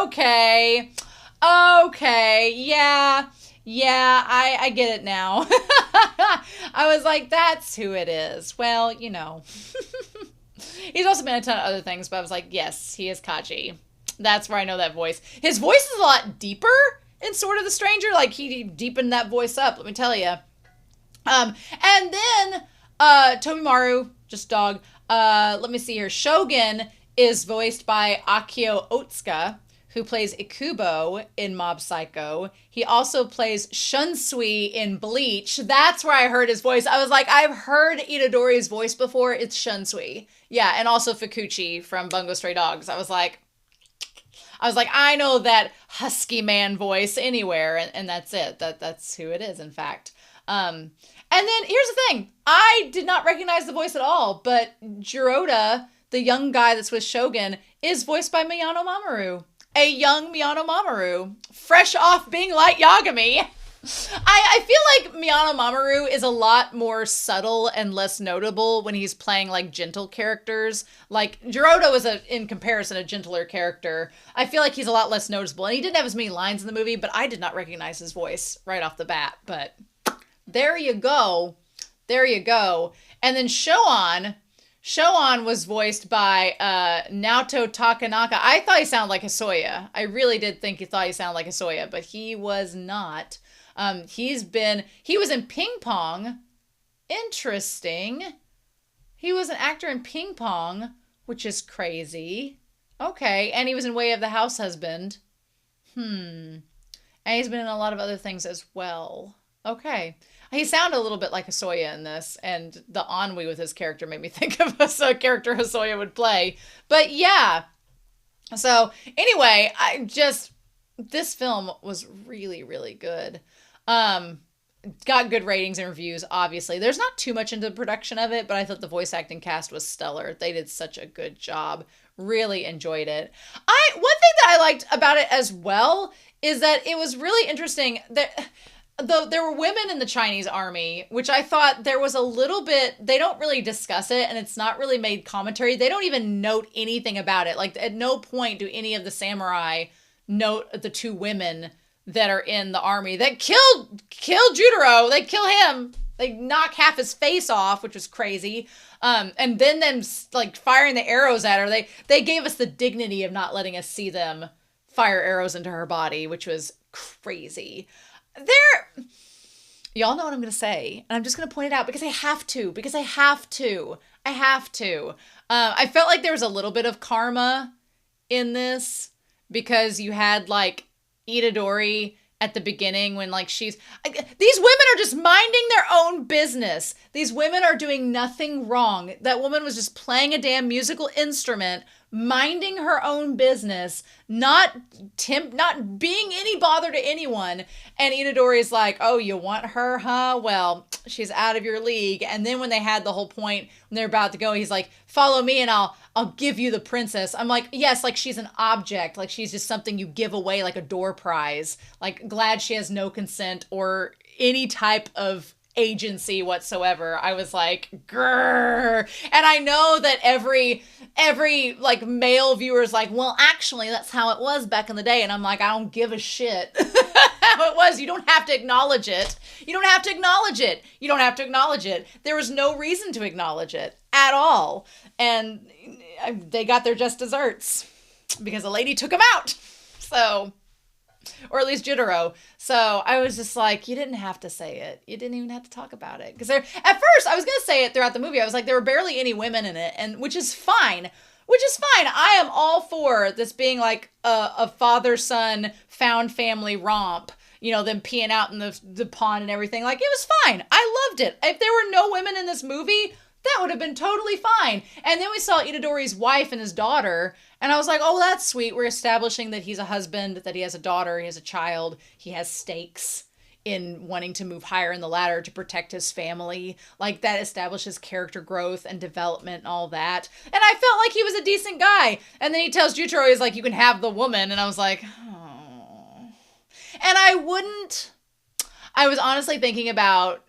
Okay. Yeah, I get it now. I was like, that's who it is. Well, you know. He's also been in a ton of other things, but I was like, yes, he is Kaji. That's where I know that voice. His voice is a lot deeper in Sword of the Stranger. Like, he deepened that voice up, let me tell you. And then Tobimaru, just dog, Let me see here. Shogun is voiced by Akio Otsuka, who plays Ikubo in Mob Psycho. He also plays Shunsui in Bleach. That's where I heard his voice. I was like, I've heard Itadori's voice before. It's Shunsui. Yeah, and also Fukuchi from Bungo Stray Dogs. I was like, I know that husky man voice anywhere, and that's it. That's who it is, in fact. And then here's the thing. I did not recognize the voice at all, but Jiroda, the young guy that's with Shogun, is voiced by Miyano Mamoru. A young Miyano Mamoru, fresh off being Light Yagami. I feel like Miyano Mamoru is a lot more subtle and less notable when he's playing like gentle characters. Like Jiroda was in comparison, a gentler character. I feel like he's a lot less noticeable, and he didn't have as many lines in the movie, but I did not recognize his voice right off the bat. But there you go. There you go. And then Shoan was voiced by Naoto Takanaka. I thought he sounded like Hisoya. I really did think he thought he sounded like Hisoya, but he was not. He was in Ping Pong. Interesting. He was an actor in Ping Pong, which is crazy. Okay, and he was in Way of the House Husband. And he's been in a lot of other things as well. Okay. He sounded a little bit like Hisoya in this, and the ennui with his character made me think of a character Hisoya would play. But yeah. So anyway, this film was really, really good. Got good ratings and reviews, obviously. There's not too much into the production of it, but I thought the voice acting cast was stellar. They did such a good job. Really enjoyed it. One thing that I liked about it as well is that it was really interesting that there were women in the Chinese army, which I thought there was a little bit, they don't really discuss it, and it's not really made commentary. They don't even note anything about it. Like, at no point do any of the samurai note the two women that are in the army that killed Jutaro. They kill him. They knock half his face off, which was crazy. And then them like firing the arrows at her. They gave us the dignity of not letting us see them fire arrows into her body, which was crazy. Y'all know what I'm going to say, and I'm just going to point it out because I have to. I felt like there was a little bit of karma in this because you had like Itadori at the beginning when like these women are just minding their own business. These women are doing nothing wrong. That woman was just playing a damn musical instrument, minding her own business, not being any bother to anyone. And Itadori's like, oh, you want her, huh? Well, she's out of your league. And then when they had the whole point, when they're about to go, he's like, follow me and I'll give you the princess. I'm like, yes, like she's an object. Like she's just something you give away like a door prize. Like glad she has no consent or any type of agency whatsoever. I was like, grrr. And I know that every like male viewer is like, well, actually that's how it was back in the day. And I'm like, I don't give a shit how it was. You don't have to acknowledge it. You don't have to acknowledge it. There was no reason to acknowledge it at all. And they got their just desserts because a lady took them out. So, or at least Jitaro. So I was just like, you didn't have to say it. You didn't even have to talk about it. Because at first, I was going to say it throughout the movie. I was like, there were barely any women in it, and which is fine. I am all for this being like a father-son found family romp. You know, them peeing out in the pond and everything. Like, it was fine. I loved it. If there were no women in this movie, that would have been totally fine. And then we saw Itadori's wife and his daughter, and I was like, oh, that's sweet. We're establishing that he's a husband, that he has a daughter, he has a child, he has stakes in wanting to move higher in the ladder to protect his family. Like, that establishes character growth and development and all that. And I felt like he was a decent guy. And then he tells Jutaro, he's like, you can have the woman. And I was like, oh. And I was honestly thinking about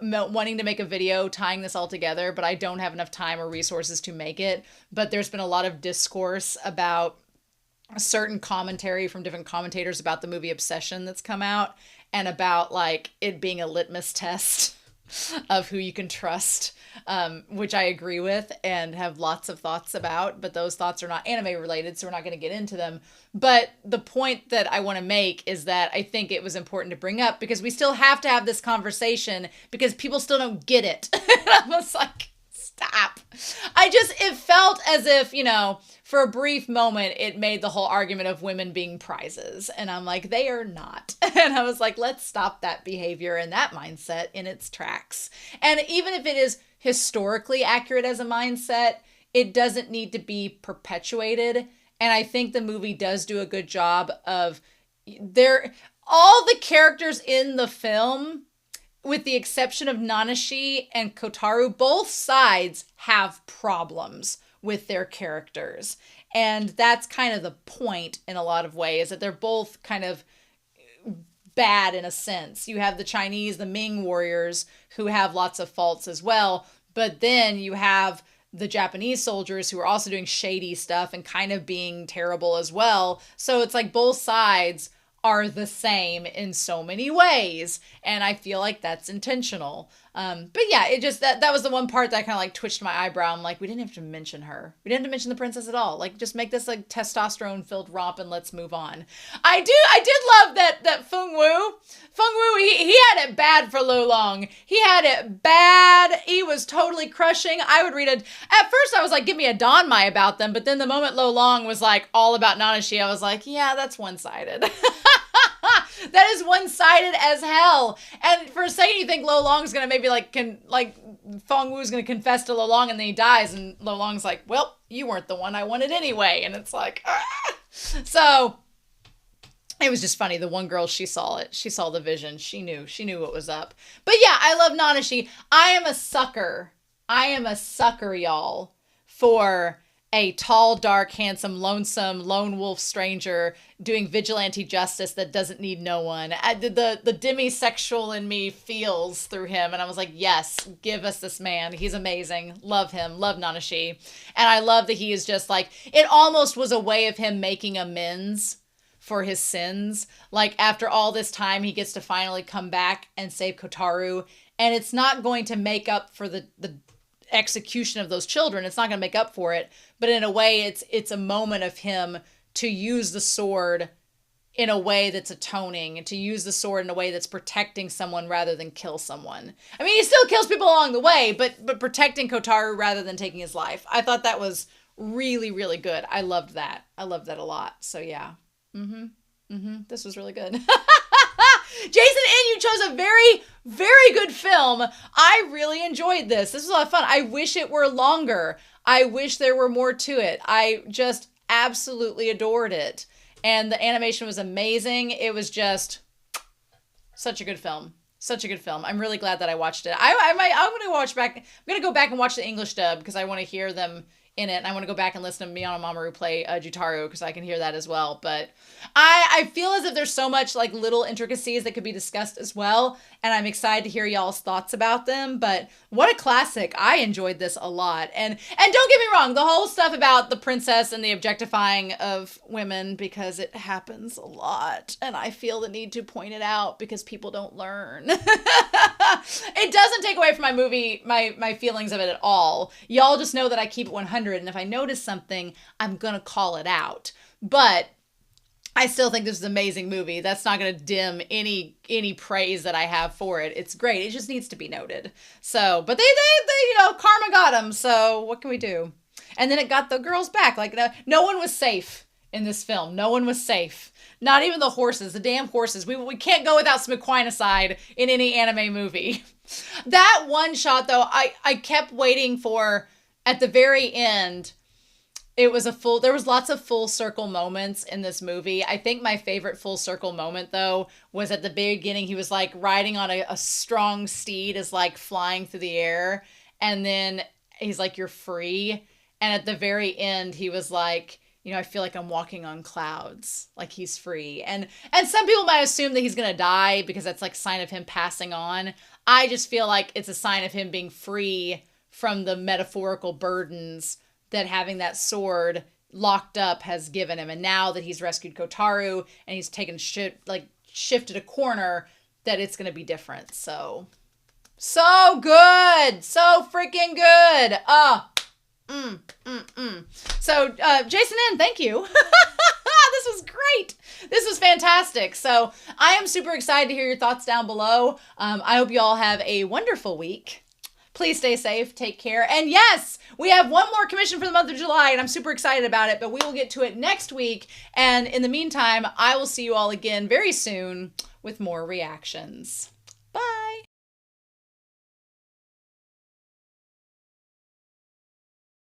wanting to make a video tying this all together, but I don't have enough time or resources to make it. But there's been a lot of discourse about a certain commentary from different commentators about the movie Obsession that's come out, and about like it being a litmus test of who you can trust, which I agree with and have lots of thoughts about, but those thoughts are not anime related, so we're not going to get into them. But the point that I want to make is that I think it was important to bring up because we still have to have this conversation because people still don't get it. And I was like, Stop. It felt as if, for a brief moment, it made the whole argument of women being prizes. And I'm like, they are not. And I was like, let's stop that behavior and that mindset in its tracks. And even if it is historically accurate as a mindset, it doesn't need to be perpetuated. And I think the movie does do a good job of all the characters in the film, with the exception of Nanashi and Kotaru, both sides have problems with their characters. And that's kind of the point in a lot of ways, that they're both kind of bad in a sense. You have the Chinese, the Ming warriors, who have lots of faults as well. But then you have the Japanese soldiers who are also doing shady stuff and kind of being terrible as well. So it's like both sides are the same in so many ways, and I feel like that's intentional. But yeah, it just that was the one part that I kind of like twitched my eyebrow. I'm like, we didn't have to mention her. We didn't have to mention the princess at all. Like, just make this like testosterone filled romp and let's move on. I did love that Feng Wu. He had it bad for Lo Long. He had it bad. He was totally crushing. I would read it. At first I was like, give me a Don Mai about them, but then the moment Lo Long was like all about Nanashi, I was like, yeah, that's one-sided. That is one-sided as hell. And for a second you think Lo Long's gonna maybe Feng Wu's gonna confess to Lo Long and then he dies, and Lo Long's like, well, you weren't the one I wanted anyway. And it's like, So it was just funny. The one girl, she saw it. She saw the vision. She knew what was up. But yeah, I love Nanashi. I am a sucker, y'all, for a tall, dark, handsome, lonesome, lone wolf stranger doing vigilante justice that doesn't need no one. The demisexual in me feels through him, and I was like, yes, give us this man. He's amazing. Love him. Love Nanashi. And I love that he is just like, it almost was a way of him making amends for his sins. Like, after all this time, he gets to finally come back and save Kotaru, and it's not going to make up for the execution of those children. It's not going to make up for it, but in a way it's a moment of him to use the sword in a way that's atoning, and to use the sword in a way that's protecting someone rather than kill someone. I mean, he still kills people along the way, but protecting Kotaru rather than taking his life. I thought that was really, really good. I loved that a lot. So yeah. This was really good. Jason N., you chose a very, very good film. I really enjoyed this. This was a lot of fun. I wish it were longer. I wish there were more to it. I just absolutely adored it. And the animation was amazing. It was just such a good film. Such a good film. I'm really glad that I watched it. I'm going to go back and watch the English dub because I want to hear them in it, and I want to go back and listen to Miyano Mamoru play Jutaru because I can hear that as well. But I feel as if there's so much like little intricacies that could be discussed as well, and I'm excited to hear y'all's thoughts about them. But what a classic. I enjoyed this a lot. And don't get me wrong, the whole stuff about the princess and the objectifying of women, because it happens a lot, and I feel the need to point it out because people don't learn. It doesn't take away from my movie, my feelings of it at all. Y'all just know that I keep it 100, and if I notice something, I'm gonna call it out. But I still think this is an amazing movie. That's not gonna dim any praise that I have for it. It's great. It just needs to be noted. So, but they karma got them. So what can we do? And then it got the girls back. Like, no one was safe in this film. No one was safe. Not even the horses, the damn horses. We can't go without some equinicide in any anime movie. That one shot, though, I kept waiting for, at the very end, there was lots of full circle moments in this movie. I think my favorite full circle moment, though, was at the beginning. He was like riding on a strong steed, is like flying through the air. And then he's like, you're free. And at the very end, he was like, I feel like I'm walking on clouds, like he's free. And some people might assume that he's going to die because that's like a sign of him passing on. I just feel like it's a sign of him being free from the metaphorical burdens that having that sword locked up has given him. And now that he's rescued Kotaru and he's taken shifted a corner, that it's going to be different. So good. So freaking good. So, Jason N., thank you. This was great. This was fantastic. So I am super excited to hear your thoughts down below. I hope you all have a wonderful week. Please stay safe, take care. And yes, we have one more commission for the month of July, and I'm super excited about it, but we will get to it next week. And in the meantime, I will see you all again very soon with more reactions.